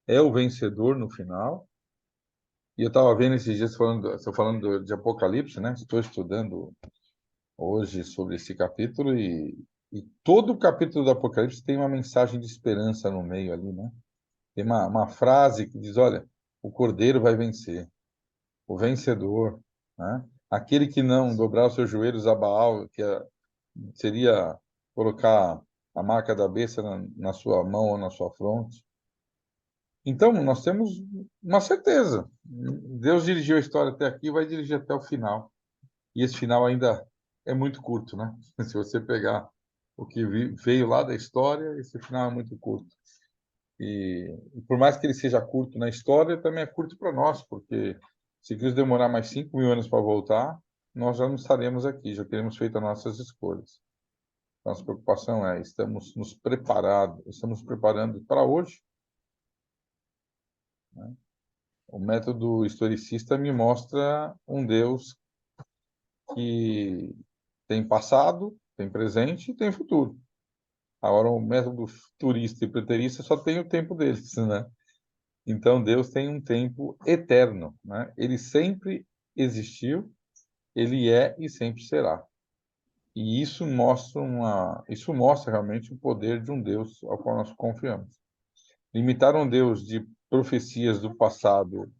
é o vencedor no final. E eu estava vendo esses dias, estou falando de Apocalipse, né? Estou estudando hoje sobre esse capítulo e todo o capítulo do Apocalipse tem uma mensagem de esperança no meio ali, né? Tem uma frase que diz, olha, o Cordeiro vai vencer, o vencedor, né? Aquele que não dobrar os seus joelhos a Baal, seria colocar a marca da besta na sua mão ou na sua fronte. Então, nós temos uma certeza. Deus dirigiu a história até aqui e vai dirigir até o final. E esse final ainda é muito curto, né? Se você pegar o que veio lá da história, esse final é muito curto. E por mais que ele seja curto na história, também é curto para nós, porque se Deus demorar mais 5.000 anos para voltar, nós já não estaremos aqui, já teremos feito as nossas escolhas. Nossa preocupação é, estamos nos preparando para hoje, né? O método historicista me mostra um Deus que tem passado, tem presente e tem futuro. Agora, o método futurista e preterista só tem o tempo deles, né? Então, Deus tem um tempo eterno, né? Ele sempre existiu, ele é e sempre será. E isso mostra realmente o poder de um Deus ao qual nós confiamos. Limitar um Deus de profecias do passado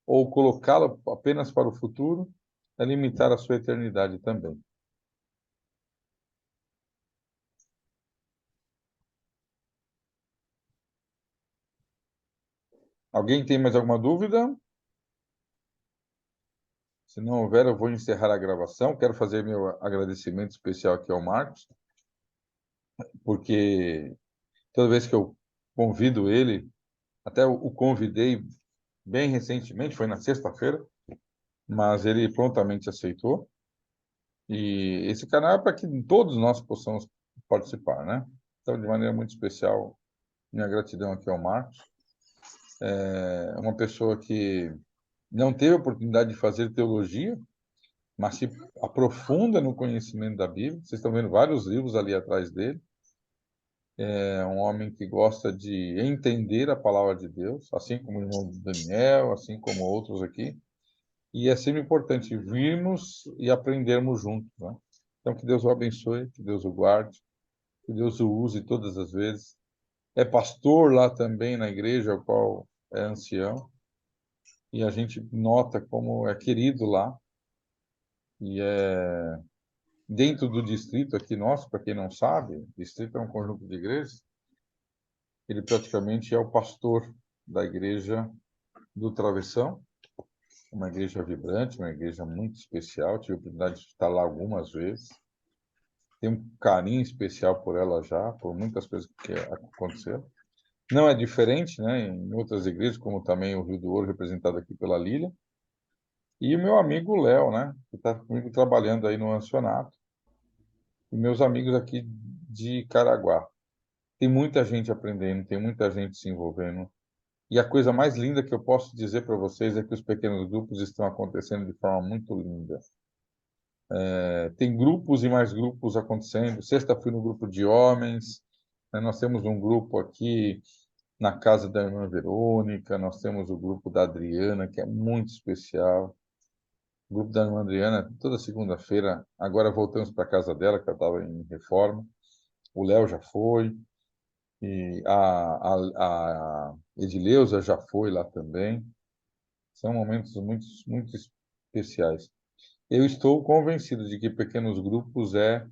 ou colocá-la apenas para o futuro, é limitar a sua eternidade também. Alguém tem mais alguma dúvida? Se não houver, eu vou encerrar a gravação. Quero fazer meu agradecimento especial aqui ao Marcos, porque toda vez que eu convido ele, até o convidei bem recentemente, foi na sexta-feira, mas ele prontamente aceitou. E esse canal é para que todos nós possamos participar, né? Então, de maneira muito especial, minha gratidão aqui ao Marcos. É uma pessoa que não teve a oportunidade de fazer teologia, mas se aprofunda no conhecimento da Bíblia. Vocês estão vendo vários livros ali atrás dele. É um homem que gosta de entender a palavra de Deus, assim como o irmão Daniel, assim como outros aqui. E é sempre importante virmos e aprendermos juntos, né? Então, que Deus o abençoe, que Deus o guarde, que Deus o use todas as vezes. É pastor lá também na igreja, o qual é ancião, e a gente nota como é querido lá, e é dentro do distrito aqui nosso, para quem não sabe, distrito é um conjunto de igrejas, ele praticamente é o pastor da igreja do Travessão, uma igreja vibrante, uma igreja muito especial, tive a oportunidade de estar lá algumas vezes, tenho um carinho especial por ela já, por muitas coisas que aconteceram. Não é diferente, né, em outras igrejas, como também o Rio do Ouro, representado aqui pela Lília, e o meu amigo Léo, né, que está comigo trabalhando aí no Ancionato, e meus amigos aqui de Caraguá. Tem muita gente aprendendo, tem muita gente se envolvendo. E a coisa mais linda que eu posso dizer para vocês é que os pequenos grupos estão acontecendo de forma muito linda. Tem grupos e mais grupos acontecendo. Sexta fui no grupo de homens, né? Nós temos um grupo aqui na casa da irmã Verônica, nós temos o grupo da Adriana, que é muito especial. O grupo da irmã Adriana, toda segunda-feira, agora voltamos para a casa dela, que ela estava em reforma. O Léo já foi, e a Edileuza já foi lá também. São momentos muito, muito especiais. Eu estou convencido de que pequenos grupos é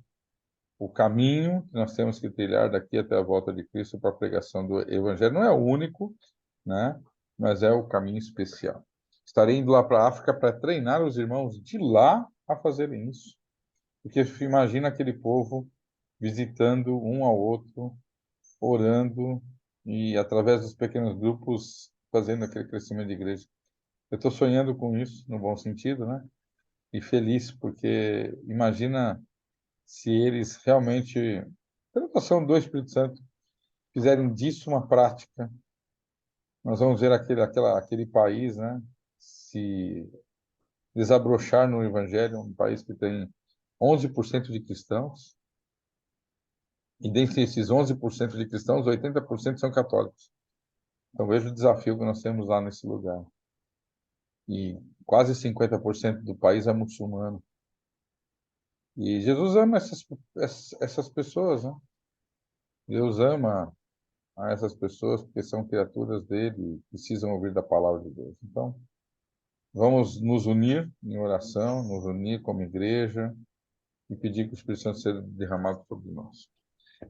o caminho que nós temos que trilhar daqui até a volta de Cristo para a pregação do Evangelho. Não é o único, né? Mas é o caminho especial. Estarei indo lá para a África para treinar os irmãos de lá a fazerem isso. Porque imagina aquele povo visitando um ao outro, orando e, através dos pequenos grupos, fazendo aquele crescimento de igreja. Eu estou sonhando com isso, no bom sentido, né? E feliz, porque imagina se eles realmente, pela noção do Espírito Santo, fizerem disso uma prática. Nós vamos ver aquele país, né, se desabrochar no Evangelho, um país que tem 11% de cristãos, e dentre esses 11% de cristãos, 80% são católicos. Então veja o desafio que nós temos lá nesse lugar. E quase 50% do país é muçulmano. E Jesus ama essas pessoas, né? Deus ama a essas pessoas porque são criaturas dele e precisam ouvir da palavra de Deus. Então, vamos nos unir em oração, nos unir como igreja e pedir que o Espírito Santo seja derramado sobre nós.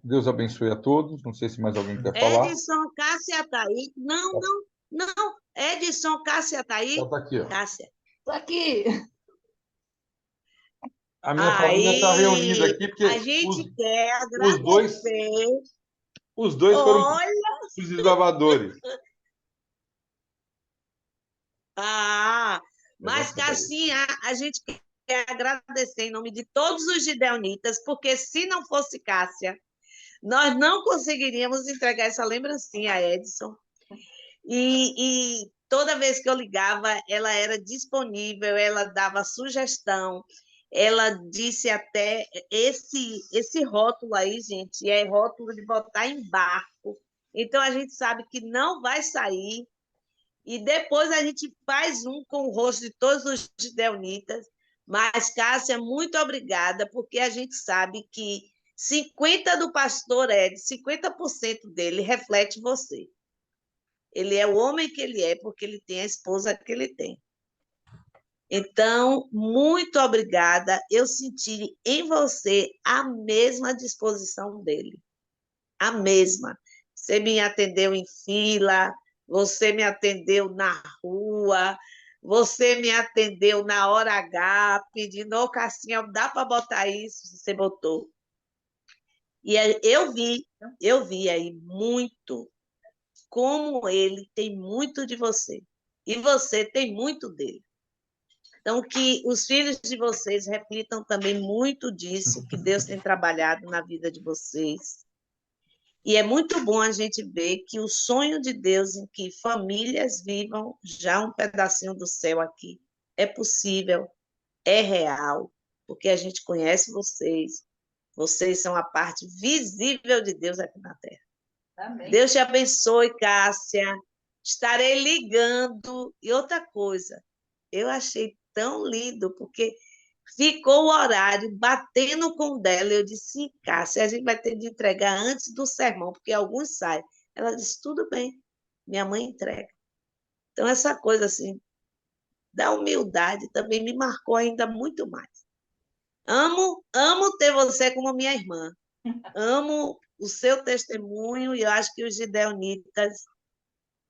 Deus abençoe a todos. Não sei se mais alguém quer falar. Edson, Cássia está aí. Não, não, não. Edson, Cássia está aí? Ela está aqui, ó. Cássia. Tô aqui. A minha família está reunida Aí, aqui porque a gente quer os dois, agradecer. os dois foram Olha, os desbravadores. mas, Cassinha, a gente quer agradecer em nome de todos os gideonitas, porque se não fosse Cássia, nós não conseguiríamos entregar essa lembrancinha a Edson. E toda vez que eu ligava, ela era disponível, ela dava sugestão, ela disse até esse rótulo aí, gente, é rótulo de botar em barco. Então a gente sabe que não vai sair. E depois a gente faz um com o rosto de todos os gideonitas. Mas, Cássia, muito obrigada, porque a gente sabe que 50% do pastor Ed, 50% dele reflete você. Ele é o homem que ele é porque ele tem a esposa que ele tem. Então, muito obrigada. Eu senti em você a mesma disposição dele, a mesma. Você me atendeu em fila, você me atendeu na rua, você me atendeu na hora H, pedindo, ô Cassinha, dá para botar isso? Você botou. E eu vi aí muito como ele tem muito de você. E você tem muito dele. Então, que os filhos de vocês reflitam também muito disso que Deus tem trabalhado na vida de vocês. E é muito bom a gente ver que o sonho de Deus em que famílias vivam já um pedacinho do céu aqui é possível, é real, porque a gente conhece vocês. Vocês são a parte visível de Deus aqui na Terra. Amém. Deus te abençoe, Cássia. Estarei ligando. E outra coisa, eu achei tão lindo, porque ficou o horário batendo com o dela. Eu disse, Cássia, a gente vai ter de entregar antes do sermão, porque alguns saem. Ela disse, tudo bem, minha mãe entrega. Então, essa coisa assim, da humildade também me marcou ainda muito mais. Amo ter você como minha irmã. Amo o seu testemunho e eu acho que os gideonitas,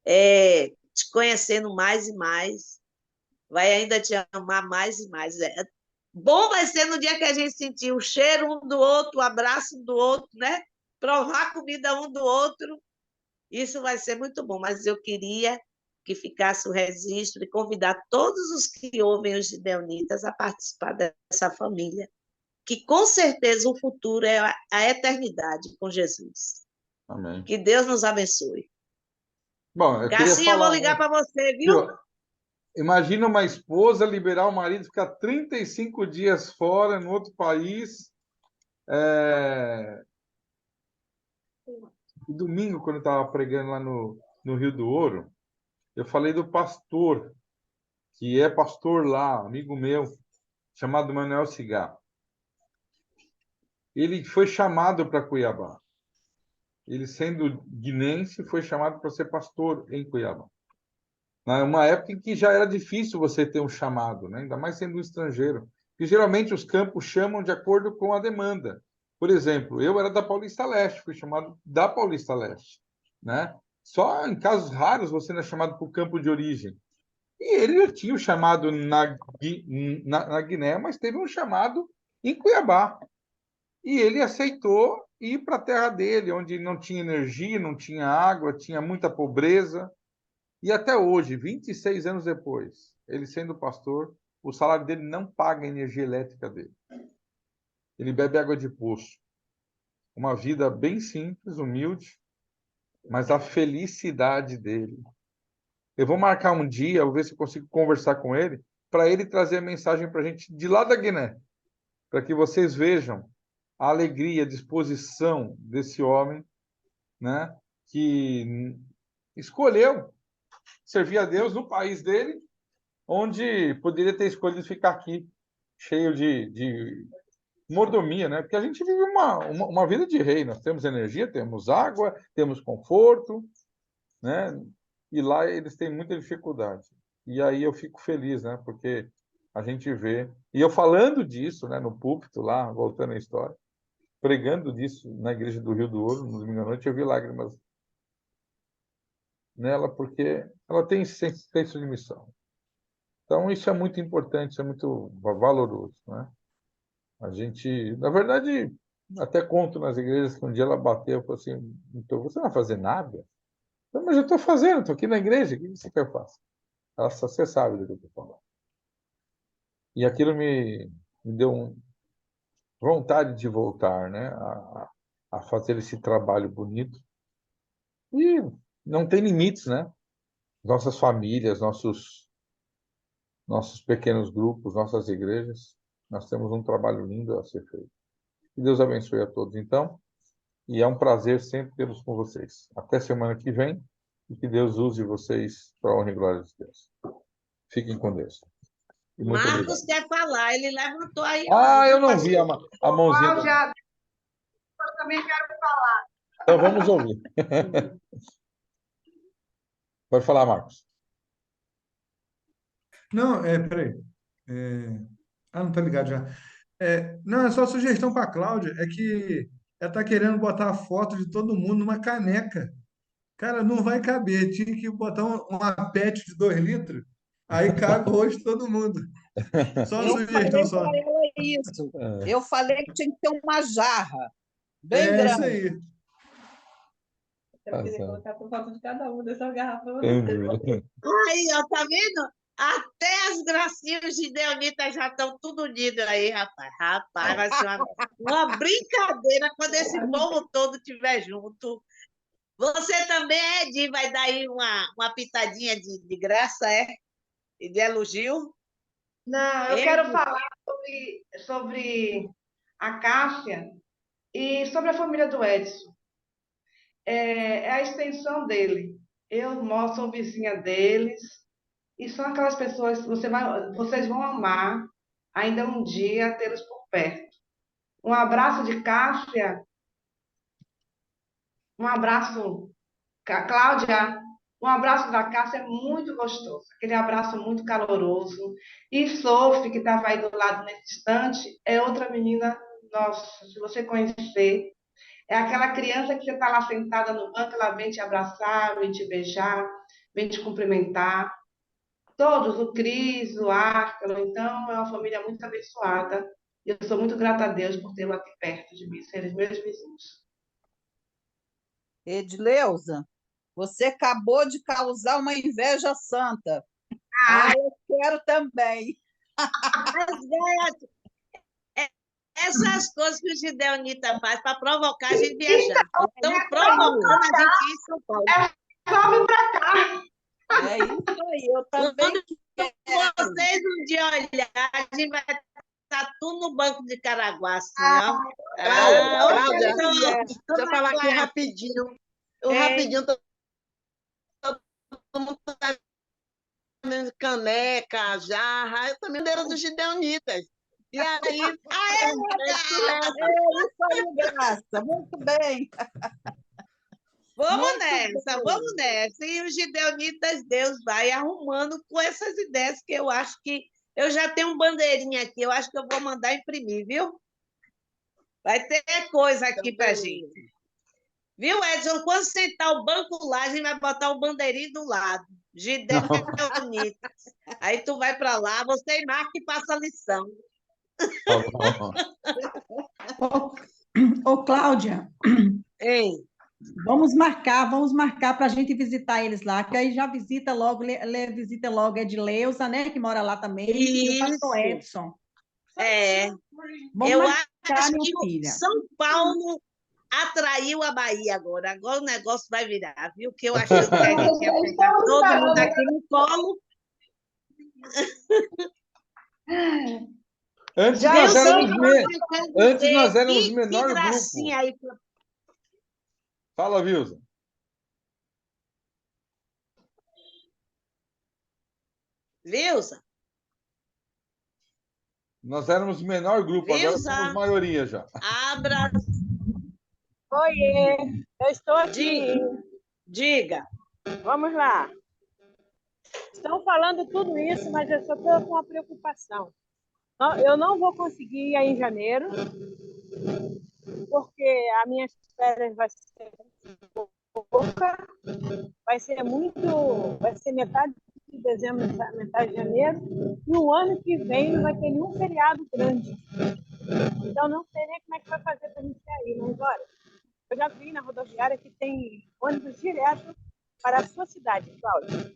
te conhecendo mais e mais, vai ainda te amar mais e mais. Bom vai ser no dia que a gente sentir o cheiro um do outro, o abraço um do outro, né? Provar a comida um do outro. Isso vai ser muito bom, mas eu queria que ficasse o registro e convidar todos os que ouvem os gideonitas a participar dessa família, que com certeza o futuro é a eternidade com Jesus. Amém. Que Deus nos abençoe. Bom, eu queria Cassinha, vou falar, ligar para você, viu? imagina uma esposa liberar o marido, ficar 35 dias fora, em outro país. E domingo, quando eu estava pregando lá no Rio do Ouro, eu falei do pastor, que é pastor lá, amigo meu, chamado Manuel Cigar. Ele foi chamado para Cuiabá. Ele, sendo guinense, foi chamado para ser pastor em Cuiabá. Uma época em que já era difícil você ter um chamado, né? Ainda mais sendo um estrangeiro. Porque geralmente os campos chamam de acordo com a demanda. Por exemplo, eu era da Paulista Leste, fui chamado da Paulista Leste, né? Só em casos raros você não é chamado para o campo de origem. E ele já tinha o chamado na Guiné, mas teve um chamado em Cuiabá. E ele aceitou ir para a terra dele, onde não tinha energia, não tinha água, tinha muita pobreza. E até hoje, 26 anos depois, ele sendo pastor, o salário dele não paga a energia elétrica dele. Ele bebe água de poço. Uma vida bem simples, humilde, mas a felicidade dele. Eu vou marcar um dia, vou ver se eu consigo conversar com ele, para ele trazer a mensagem para a gente de lá da Guiné, para que vocês vejam a alegria, a disposição desse homem, né, que escolheu servir a Deus no país dele, onde poderia ter escolhido ficar aqui, cheio de mordomia, né? Porque a gente vive uma vida de rei, nós temos energia, temos água, temos conforto, né? E lá eles têm muita dificuldade. E aí eu fico feliz, né? Porque a gente vê. E eu falando disso, né, no púlpito lá, voltando à história, pregando disso na igreja do Rio do Ouro, no domingo à noite, eu vi lágrimas nela, porque ela tem senso de missão. Então, isso é muito importante, isso é muito valoroso, né? A gente, na verdade, até conto nas igrejas que um dia ela bateu e falou assim, então, você não vai fazer nada? Eu, mas eu estou fazendo, estou aqui na igreja, o que você quer que eu faça? Ela só, você sabe do que eu estou falando. E aquilo me deu vontade de voltar, né? A fazer esse trabalho bonito. E não tem limites, né? Nossas famílias, nossos pequenos grupos, nossas igrejas, nós temos um trabalho lindo a ser feito. Que Deus abençoe a todos, então, e é um prazer sempre tê-los com vocês. Até semana que vem, e que Deus use vocês para a honra e glória de Deus. Fiquem com Deus. E muito obrigado. Marcos quer falar, ele levantou aí. Eu não vi a mãozinha. Cláudia, eu também quero falar. Então vamos ouvir. Pode falar, Marcos. Não, peraí. É, não tá ligado já. Não, é só sugestão para a Cláudia, é que ela tá querendo botar a foto de todo mundo numa caneca. Cara, não vai caber, tinha que botar uma PET de 2 litros, aí cabe o rosto de todo mundo. Só uma Eu sugestão falei só. para ela isso. É, Eu falei que tinha que ter uma jarra bem É isso grande. aí. Eu tá queria certo. colocar por falta de cada um dessas garrafas. Entendi. Aí, ó, tá vendo? Até as gracinhas de Deonita já estão tudo unido aí, rapaz. Rapaz, vai ser uma brincadeira quando esse povo todo estiver junto. Você também, Edi, vai dar aí uma pitadinha de graça, E de elogio? Não, eu quero falar sobre a Cássia e sobre a família do Edson. É a extensão dele. Sou vizinha deles e são aquelas pessoas que vocês vão amar ainda um dia tê-los por perto. Um abraço de Cássia, um abraço, Cláudia, um abraço da Cássia é muito gostoso, aquele abraço muito caloroso. E Sophie, que estava aí do lado nesse instante, é outra menina, nossa, se você conhecer, é aquela criança que você está lá sentada no banco, ela vem te abraçar, vem te beijar, vem te cumprimentar. Todos, o Cris, o Árcalo, então é uma família muito abençoada. E eu sou muito grata a Deus por tê-lo aqui perto de mim, serem meus vizinhos. Edileuza, você acabou de causar uma inveja santa. Ah, eu quero também. Essas coisas que o Gideonita faz para provocar a gente viajar. Estão provocando a gente ir em São Paulo. Só vem para cá. É isso aí, eu também quero. Vocês um dia olhar, a gente vai estar tudo no banco de Caraguá, assim, ó. Cláudia, Cláudia, deixa eu falar aqui rapidinho. Rapidinho, todo mundo tá vendo caneca, jarra, eu também era dos Gideonitas. E aí, Isso aí, Graça, muito bem. vamos nessa. E os Gideonitas, Deus vai arrumando com essas ideias que eu acho que... Eu já tenho um bandeirinha aqui, eu acho que eu vou mandar imprimir, viu? Vai ter coisa aqui pra gente. Viu, Edson? Quando sentar o banco lá, a gente vai botar o bandeirinho do lado. Gideonitas. Aí tu vai para lá, você marca e passa a lição. Ô, Cláudia, Ei, vamos marcar para a gente visitar eles lá, que aí já visita logo, visita logo Edileuza, né, que mora lá também, e o pastor Edson. Vamos eu marcar, acho minha que filha. São Paulo atraiu a Bahia agora. Agora o negócio vai virar, viu? Que eu achando que a gente ia pegar todo mundo aqui no colo. Antes Já nós éramos, antes nós éramos que menor grupo. gracinha aí. Fala, Vilza. Vilza? Nós éramos menor grupo, agora Vilza? somos maioria já. Abra. Oiê, eu estou aqui. Diga. Vamos lá. Estão falando tudo isso, mas eu só estou com uma preocupação. Eu não vou conseguir ir aí em janeiro, porque a minha férias vai ser pouca, vai ser metade de dezembro, metade de janeiro, e o ano que vem não vai ter nenhum feriado grande. Então, não sei nem como é que vai fazer para a gente ir aí, mas olha, eu já vi na rodoviária que tem ônibus direto para a sua cidade, Cláudia.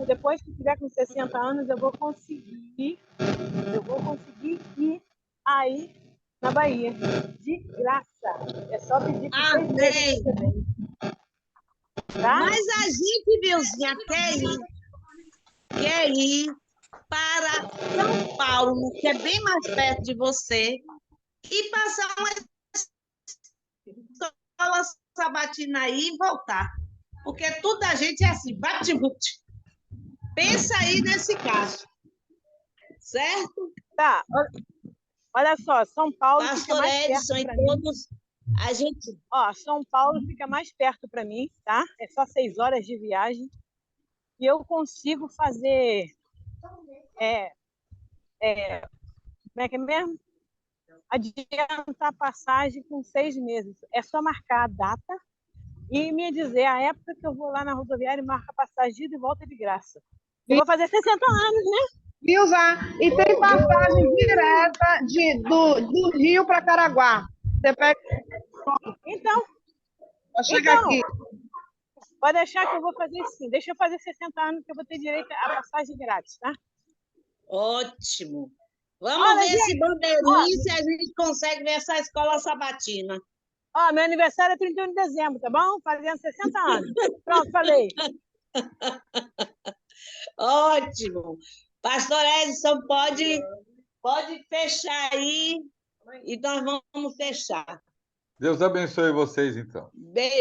Depois que tiver com 60 anos, eu vou conseguir ir aí na Bahia, de graça. É só pedir para vocês também. Tá? Mas a gente, Vilzinha, quer ir para São Paulo, que é bem mais perto de você, e passar uma escola sabatina aí e voltar. Porque tudo a gente é assim, bate-bute. Pensa aí nesse caso. Certo? Tá. Olha só, São Paulo fica Pastor mais Edson perto e todos. A gente... Ó, São Paulo fica mais perto para mim, tá? É só 6 horas de viagem. E eu consigo fazer... como é que é mesmo? Adiantar a passagem com 6 meses. É só marcar a data e me dizer a época que eu vou lá na rodoviária e marco a passagem de ida e volta de graça. Eu vou fazer 60 anos, né? Vilza, e tem passagem direta do Rio para Caraguá. Você pega Então, para chegar aqui. pode deixar que eu vou fazer sim. Deixa eu fazer 60 anos que eu vou ter direito a passagem grátis, tá? Ótimo. Vamos ver esse bandeirinho se a gente consegue ver essa escola sabatina. Ó, meu aniversário é 31 de dezembro, tá bom? Fazendo 60 anos. Pronto, falei. Ótimo. Pastor Edson, pode fechar aí e nós vamos fechar. Deus abençoe vocês, então. Beijo.